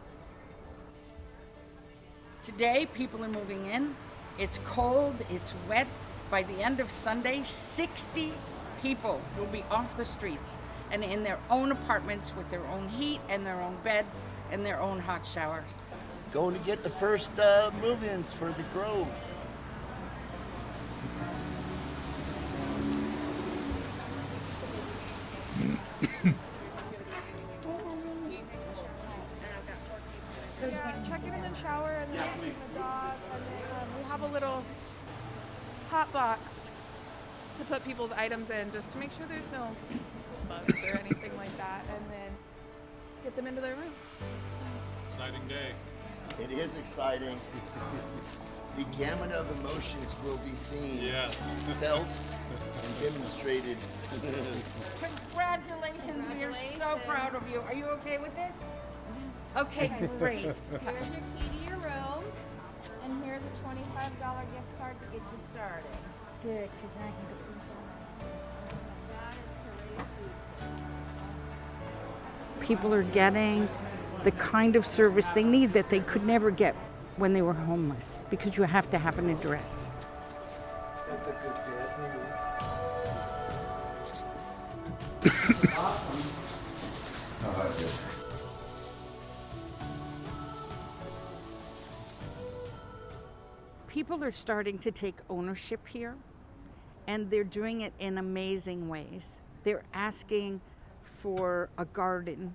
Today, people are moving in. It's cold, it's wet. By the end of Sunday, 60 people will be off the streets and in their own apartments with their own heat and their own bed and their own hot showers. Going to get the first move-ins for the Grove. Check in the shower and then the dog, and then we have a little hot box to put people's items in, just to make sure there's no bugs or anything like that, and then get them into their room. Exciting day. It is exciting. The gamut of emotions will be seen, yes, felt, and demonstrated. Congratulations, we are so proud of you. Are you okay with this? Okay, great. Here's your key to your room, and here's a $25 gift card to get you started. Good, because then I can go That is Teresa's. People are getting the kind of service they need that they could never get when they were homeless, because you have to have an address. That's a good gift. Awesome. Oh, that's good. People are starting to take ownership here, and they're doing it in amazing ways. They're asking for a garden.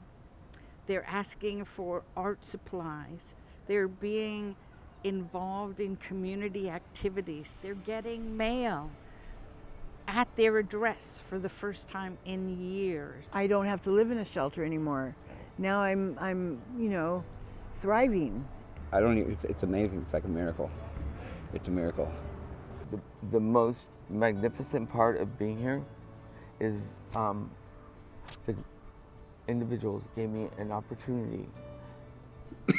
They're asking for art supplies. They're being involved in community activities. They're getting mail at their address for the first time in years. I don't have to live in a shelter anymore. Now I'm thriving. I don't even, it's amazing. It's like a miracle. It's a miracle. The most magnificent part of being here is the individuals gave me an opportunity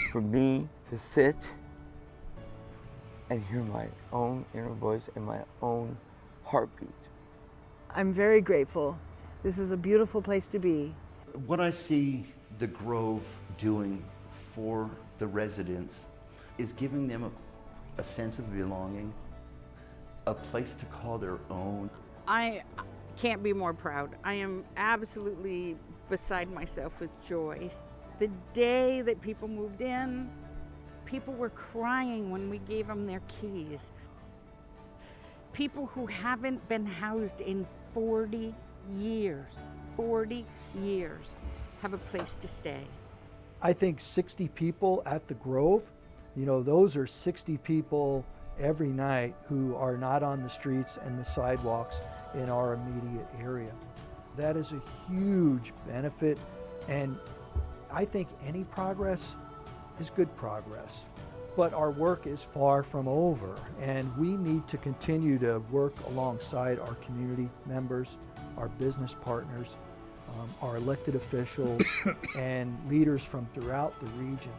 for me to sit and hear my own inner voice and my own heartbeat. I'm very grateful. This is a beautiful place to be. What I see the Grove doing for the residents is giving them a sense of belonging, a place to call their own. I can't be more proud. I am absolutely beside myself with joy. The day that people moved in, people were crying when we gave them their keys. People who haven't been housed in 40 years have a place to stay. I think 60 people at the Grove, those are 60 people every night who are not on the streets and the sidewalks in our immediate area. That is a huge benefit And I think any progress is good progress. But our work is far from over, and we need to continue to work alongside our community members, our business partners, our elected officials, and leaders from throughout the region.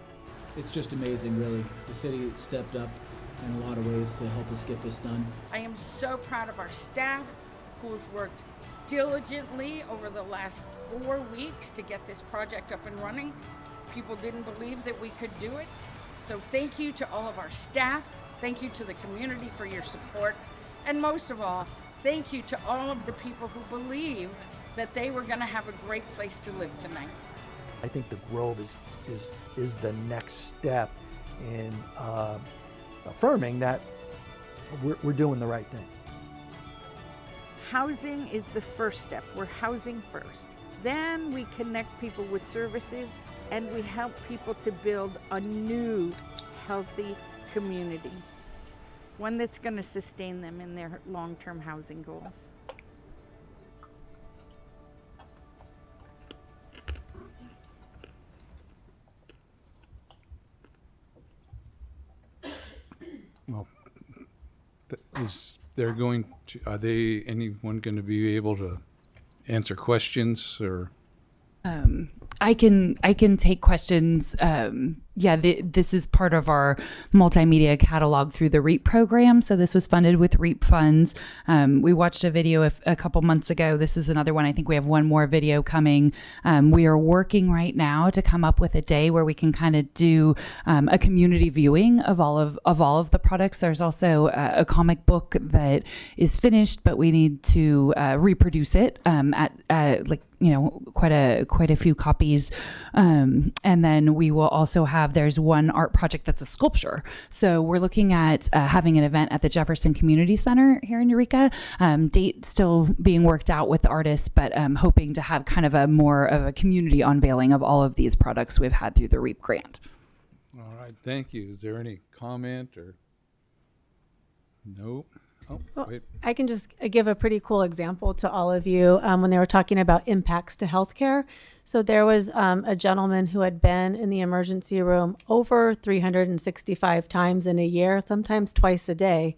It's just amazing, really. The city stepped up in a lot of ways to help us get this done. I am so proud of our staff who have worked diligently over the last 4 weeks to get this project up and running. People didn't believe that we could do it. So thank you to all of our staff. Thank you to the community for your support. And most of all, thank you to all of the people who believed that they were going to have a great place to live tonight. I think the Grove is the next step in affirming that we're doing the right thing. Housing is the first step. We're housing first. Then we connect people with services, and we help people to build a new, healthy community, one that's going to sustain them in their long-term housing goals. Well, are anyone going to be able to answer questions or? I can take questions. This is part of our multimedia catalog through the REAP program. So this was funded with REAP funds. We watched a video a couple months ago. This is another one. I think we have one more video coming. We are working right now to come up with a day where we can kind of do a community viewing of all of the products. There's also a comic book that is finished, but we need to reproduce it at quite a few copies. And then we will also there's one art project that's a sculpture. So we're looking at having an event at the Jefferson Community Center here in Eureka. Date still being worked out with the artists, but hoping to have kind of more of a community unveiling of all of these products we've had through the REAP grant. All right, thank you. Is there any comment or? No. Oh, well, wait. I can just give a pretty cool example to all of you when they were talking about impacts to healthcare. So there was a gentleman who had been in the emergency room over 365 times in a year, sometimes twice a day.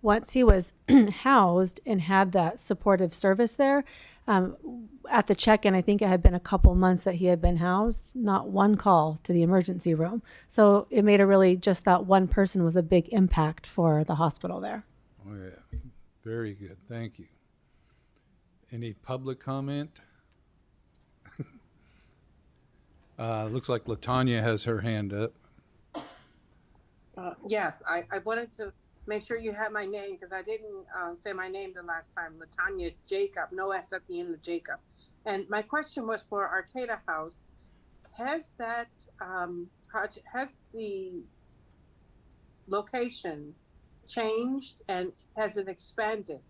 Once he was housed and had that supportive service there, at the check-in, I think it had been a couple months that he had been housed, not one call to the emergency room. So it made just that one person was a big impact for the hospital there. Oh, yeah. Very good. Thank you. Any public comment? Looks like LaTanya has her hand up. Yes, I wanted to make sure you had my name because I didn't say my name the last time. LaTanya Jacob, no S at the end of Jacob. And my question was for Arcata House. Has that project, has the location changed and has it expanded?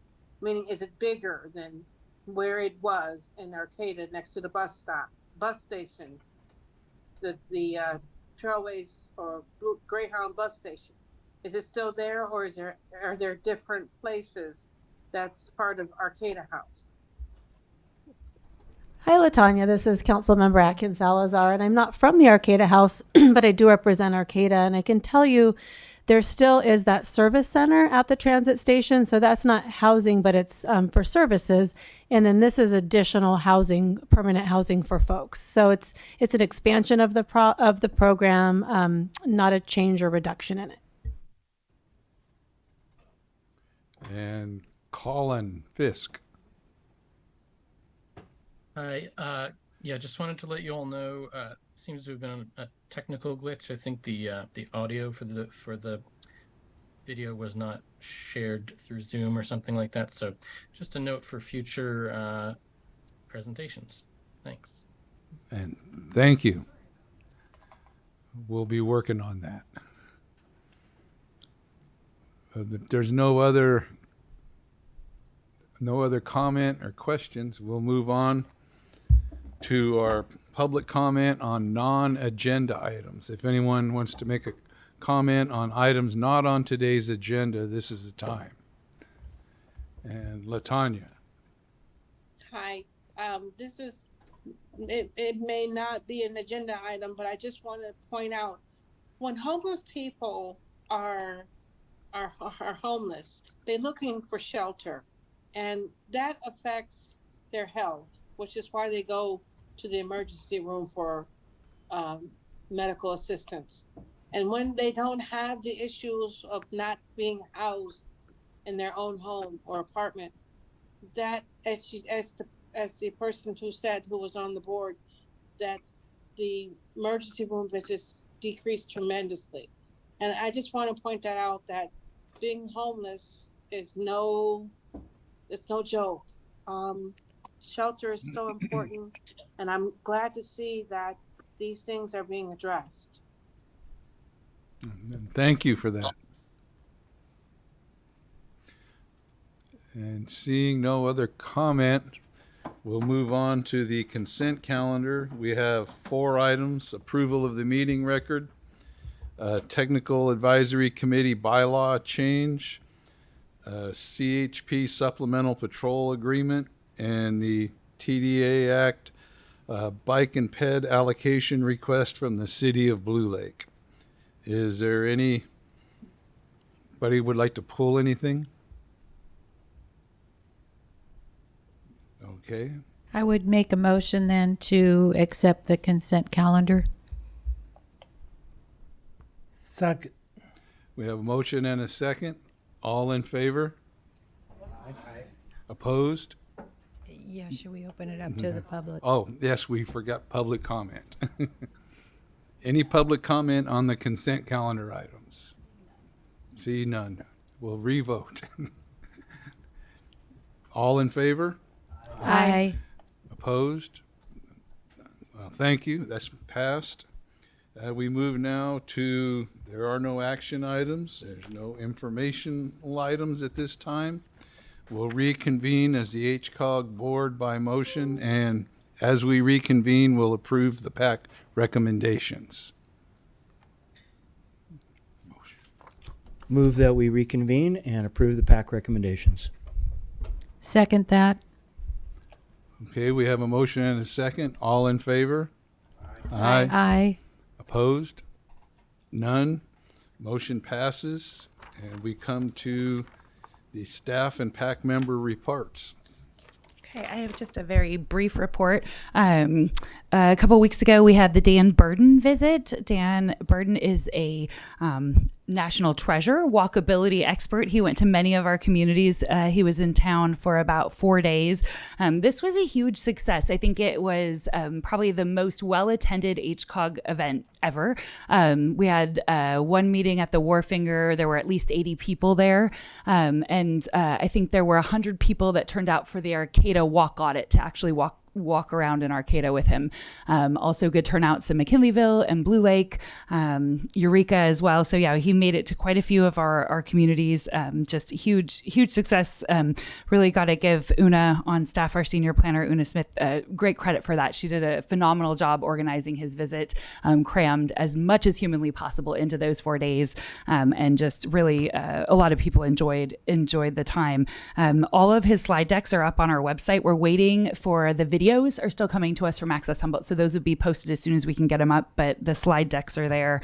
Meaning, is it bigger than where it was in Arcata next to the bus station, the Trailways or Greyhound bus station? Is it still there, or are there different places that's part of Arcata House? Hi, LaTanya. This is Councilmember Atkins Salazar, and I'm not from the Arcata House, but I do represent Arcata, and I can tell you there still is that service center at the transit station. So that's not housing, but it's for services. And then this is additional housing, permanent housing for folks. So it's an expansion of the program, not a change or reduction in it. And Colin Fisk. Hi. Yeah, just wanted to let you all know. Seems to have been a technical glitch. I think the audio for the video was not shared through Zoom or something like that. So, just a note for future presentations. Thanks. And thank you. We'll be working on that. If there's no other comment or questions, we'll move on to our public comment on non-agenda items. If anyone wants to make a comment on items not on today's agenda, this is the time. And LaTanya. Hi, this is it may not be an agenda item, but I just want to point out when homeless people are homeless, they're looking for shelter, and that affects their health, which is why they go to the emergency room for medical assistance. And when they don't have the issues of not being housed in their own home or apartment, that as the person who said who was on the board, that the emergency room visits decreased tremendously. And I just want to point that out, that being homeless is it's no joke. Shelter is so important, and I'm glad to see that these things are being addressed. Thank you for that. And seeing no other comment, we'll move on to the consent calendar. We have 4 items: approval of the meeting record, technical advisory committee bylaw change, CHP supplemental patrol agreement, and the TDA Act bike and ped allocation request from the city of Blue Lake. Is there anybody would like to pull anything? Okay. I would make a motion then to accept the consent calendar. Second. We have a motion and a second. All in favor? Aye. Opposed? Yeah, should we open it up to the public? Oh, yes, we forgot public comment. Any public comment on the consent calendar items? See none. We'll revote. All in favor? Aye. Opposed? Well, thank you. That's passed. We move now to, there are no action items. There's no informational items at this time. We'll reconvene as the HCOG board by motion, and as we reconvene, we'll approve the PAC recommendations. Move that we reconvene and approve the PAC recommendations. Second that. Okay, we have a motion and a second. All in favor? Aye. Aye. Opposed? None. Motion passes. And we come to the staff and PAC member reports. Okay, I have just a very brief report. A couple weeks ago, we had the Dan Burden visit. Dan Burden is a national treasure, walkability expert. He went to many of our communities. He was in town for about 4 days. This was a huge success. I think it was probably the most well-attended HCOG event ever. We had one meeting at the Wharfinger. There were at least 80 people there. And I think there were 100 people that turned out for the Arcata walk audit to actually walk around in Arcata with him. Also good turnouts in McKinleyville and Blue Lake, Eureka as well. So yeah, he made it to quite a few of our communities. Just huge success. Really got to give Una on staff, our senior planner, Una Smith, great credit for that. She did a phenomenal job organizing his visit, crammed as much as humanly possible into those 4 days. And just really a lot of people enjoyed the time. All of his slide decks are up on our website. We're waiting for the videos are still coming to us from Access Humboldt. So those would be posted as soon as we can get them up, but the slide decks are there.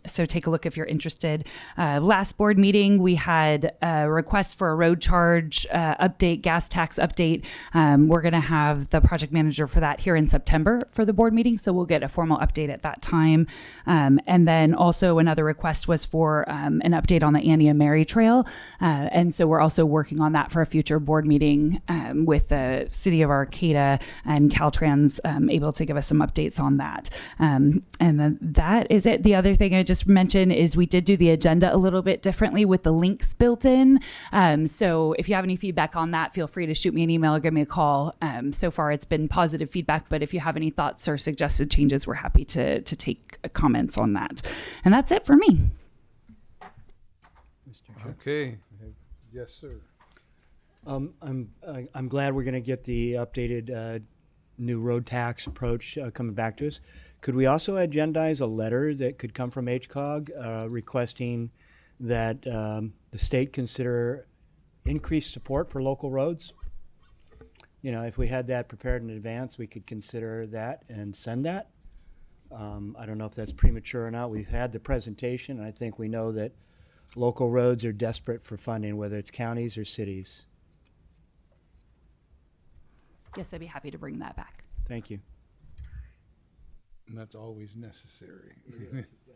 So take a look if you're interested. Last board meeting, we had a request for a road charge update, gas tax update. We're going to have the project manager for that here in September for the board meeting. So we'll get a formal update at that time. And then also another request was for an update on the Annie and Mary Trail. And so we're also working on that for a future board meeting with the city of Arcata and Caltrans able to give us some updates on that. And then that is it. The other thing I just mentioned is we did do the agenda a little bit differently with the links built in. So if you have any feedback on that, feel free to shoot me an email or give me a call. So far it's been positive feedback, but if you have any thoughts or suggested changes, we're happy to take comments on that. And that's it for me. Okay. Yes, sir. I'm glad we're going to get the updated new road tax approach coming back to us. Could we also agendize a letter that could come from HCOG requesting that the state consider increased support for local roads? you know, if we had that prepared in advance, we could consider that and send that. I don't know if that's premature or not. We've had the presentation, and I think we know that local roads are desperate for funding, whether it's counties or cities. Yes, I'd be happy to bring that back. Thank you. And that's always necessary.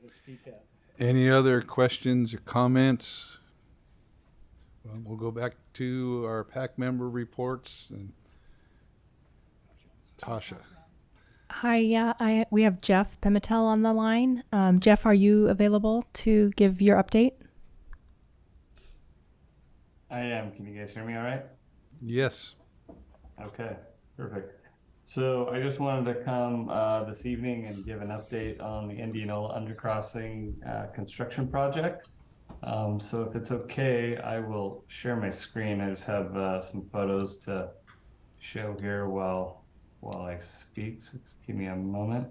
Speak up. Any other questions or comments? Well, we'll go back to our PAC member reports and Tasha. Hi, yeah, we have Jeff Pimentel on the line. Jeff, are you available to give your update? I am. Can you guys hear me all right? Yes. Okay, perfect. So I just wanted to come this evening and give an update on the Indianola Undercrossing construction project. So if it's okay, I will share my screen. I just have some photos to show here while I speak. So just give me a moment.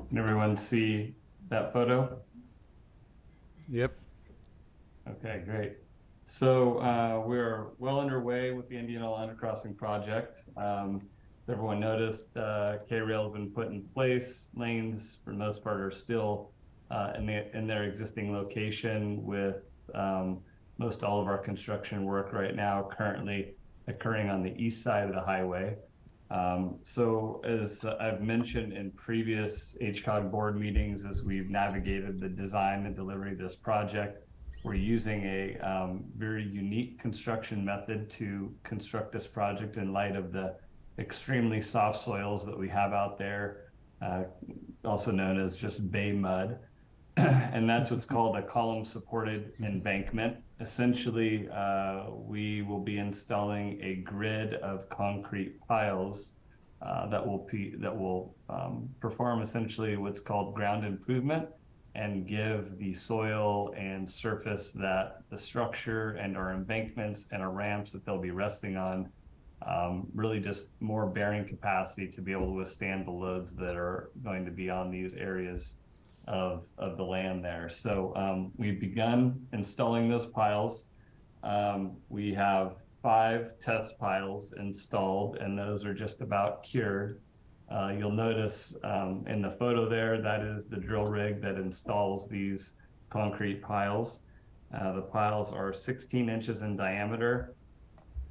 Can everyone see that photo? Yep. Okay, great. So we're well underway with the Indianola Undercrossing project. Everyone noticed K-rail has been put in place. Lanes, for the most part, are still in their existing location, with most all of our construction work right now currently occurring on the east side of the highway. So as I've mentioned in previous HCOG board meetings, as we've navigated the design and delivery of this project, we're using a very unique construction method to construct this project in light of the extremely soft soils that we have out there, also known as just bay mud. And that's what's called a column supported embankment. Essentially, we will be installing a grid of concrete piles that will perform essentially what's called ground improvement and give the soil and surface that the structure and our embankments and our ramps that they'll be resting on really just more bearing capacity to be able to withstand the loads that are going to be on these areas of the land there. So we've begun installing those piles. We have 5 test piles installed, and those are just about cured. You'll notice in the photo there, that is the drill rig that installs these concrete piles. The piles are 16 inches in diameter,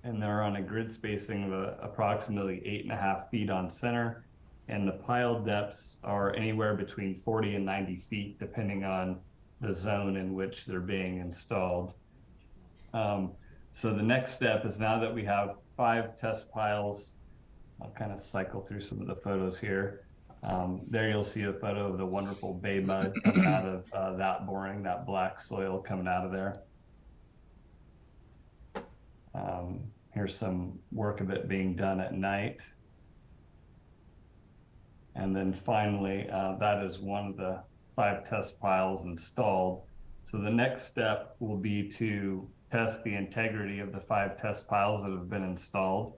and they're on a grid spacing of approximately 8.5 feet on center. And the pile depths are anywhere between 40 and 90 feet, depending on the zone in which they're being installed. So the next step is, now that we have 5 test piles, I'll kind of cycle through some of the photos here. There you'll see a photo of the wonderful bay mud coming out of that boring, that black soil coming out of there. Here's some work of it being done at night. And then finally, that is one of the 5 test piles installed. So the next step will be to test the integrity of the 5 test piles that have been installed.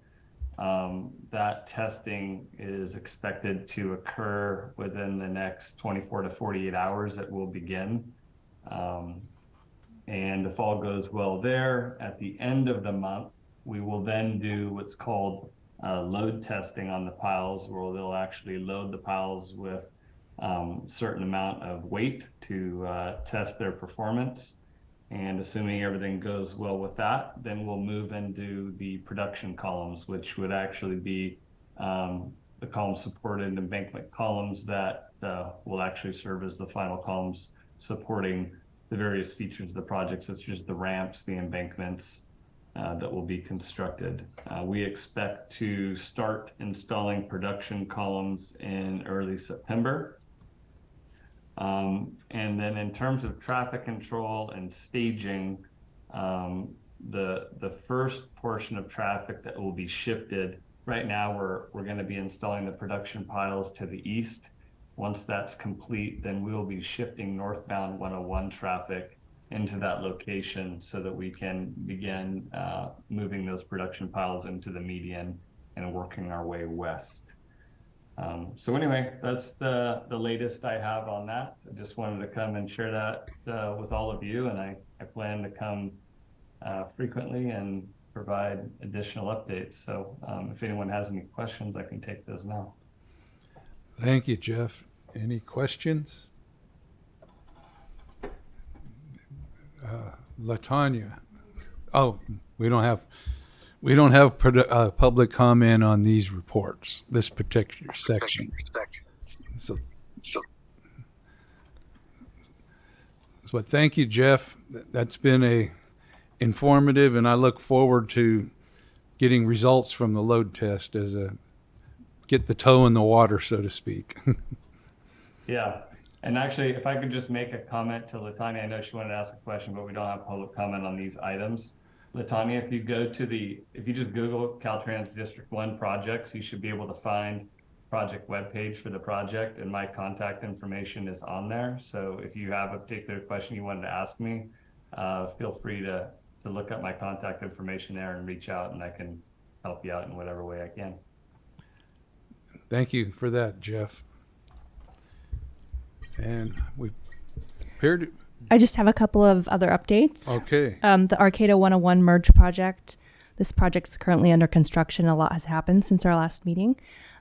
That testing is expected to occur within the next 24 to 48 hours. It will begin. And if all goes well there, at the end of the month, we will then do what's called load testing on the piles, where they'll actually load the piles with certain amount of weight to test their performance. And assuming everything goes well with that, then we'll move into the production columns, which would actually be the column supported embankment columns that will actually serve as the final columns supporting the various features of the project, such as the ramps, the embankments that will be constructed. We expect to start installing production columns in early September. And then in terms of traffic control and staging, the first portion of traffic that will be shifted, right now we're going to be installing the production piles to the east. Once that's complete, then we'll be shifting northbound 101 traffic into that location so that we can begin moving those production piles into the median and working our way west. So anyway, that's the latest I have on that. I just wanted to come and share that with all of you, and I plan to come frequently and provide additional updates. So if anyone has any questions, I can take those now. Thank you, Jeff. Any questions? LaTanya. Oh, we don't have public comment on these reports, this particular section. But thank you, Jeff. That's been informative, and I look forward to getting results from the load test get the toe in the water, so to speak. Yeah. And actually, if I could just make a comment to Latanya, I know she wanted to ask a question, but we don't have public comment on these items. Latanya, if you just Google Caltrans District 1 projects, you should be able to find project webpage for the project, and my contact information is on there. So if you have a particular question you wanted to ask me, feel free to look up my contact information there and reach out, and I can help you out in whatever way I can. Thank you for that, Jeff. And we appeared to... I just have a couple of other updates. Okay. The Arcata 101 merge project. This project's currently under construction. A lot has happened since our last meeting.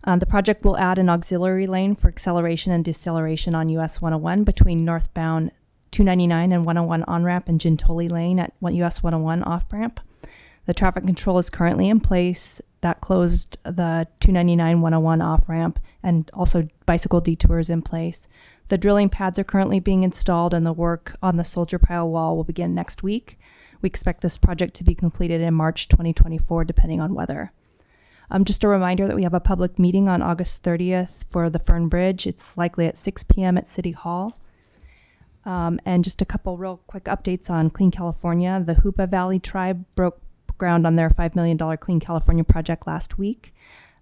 The project will add an auxiliary lane for acceleration and deceleration on US 101 between northbound 299 and 101 on-ramp and Gintoli Lane at US 101 off-ramp. The traffic control is currently in place. That closed the 299-101 off-ramp, and also bicycle detours in place. The drilling pads are currently being installed, and the work on the soldier pile wall will begin next week. We expect this project to be completed in March 2024, depending on weather. Just a reminder that we have a public meeting on August 30th for the Fern Bridge. It's likely at 6 p.m. at City Hall. And just a couple real quick updates on Clean California. The Hoopa Valley Tribe broke ground on their $5 million Clean California project last week.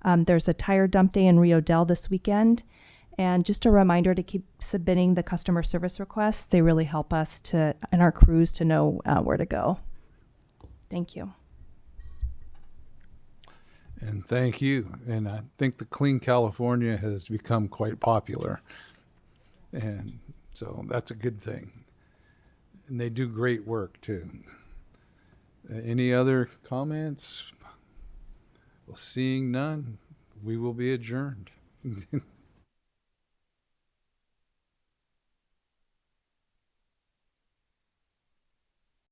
There's a tire dump day in Rio Del this weekend. And just a reminder to keep submitting the customer service requests. They really help us and our crews to know where to go. Thank you. And thank you. And I think the Clean California has become quite popular. And so that's a good thing. And they do great work too. Any other comments? Well, seeing none, we will be adjourned.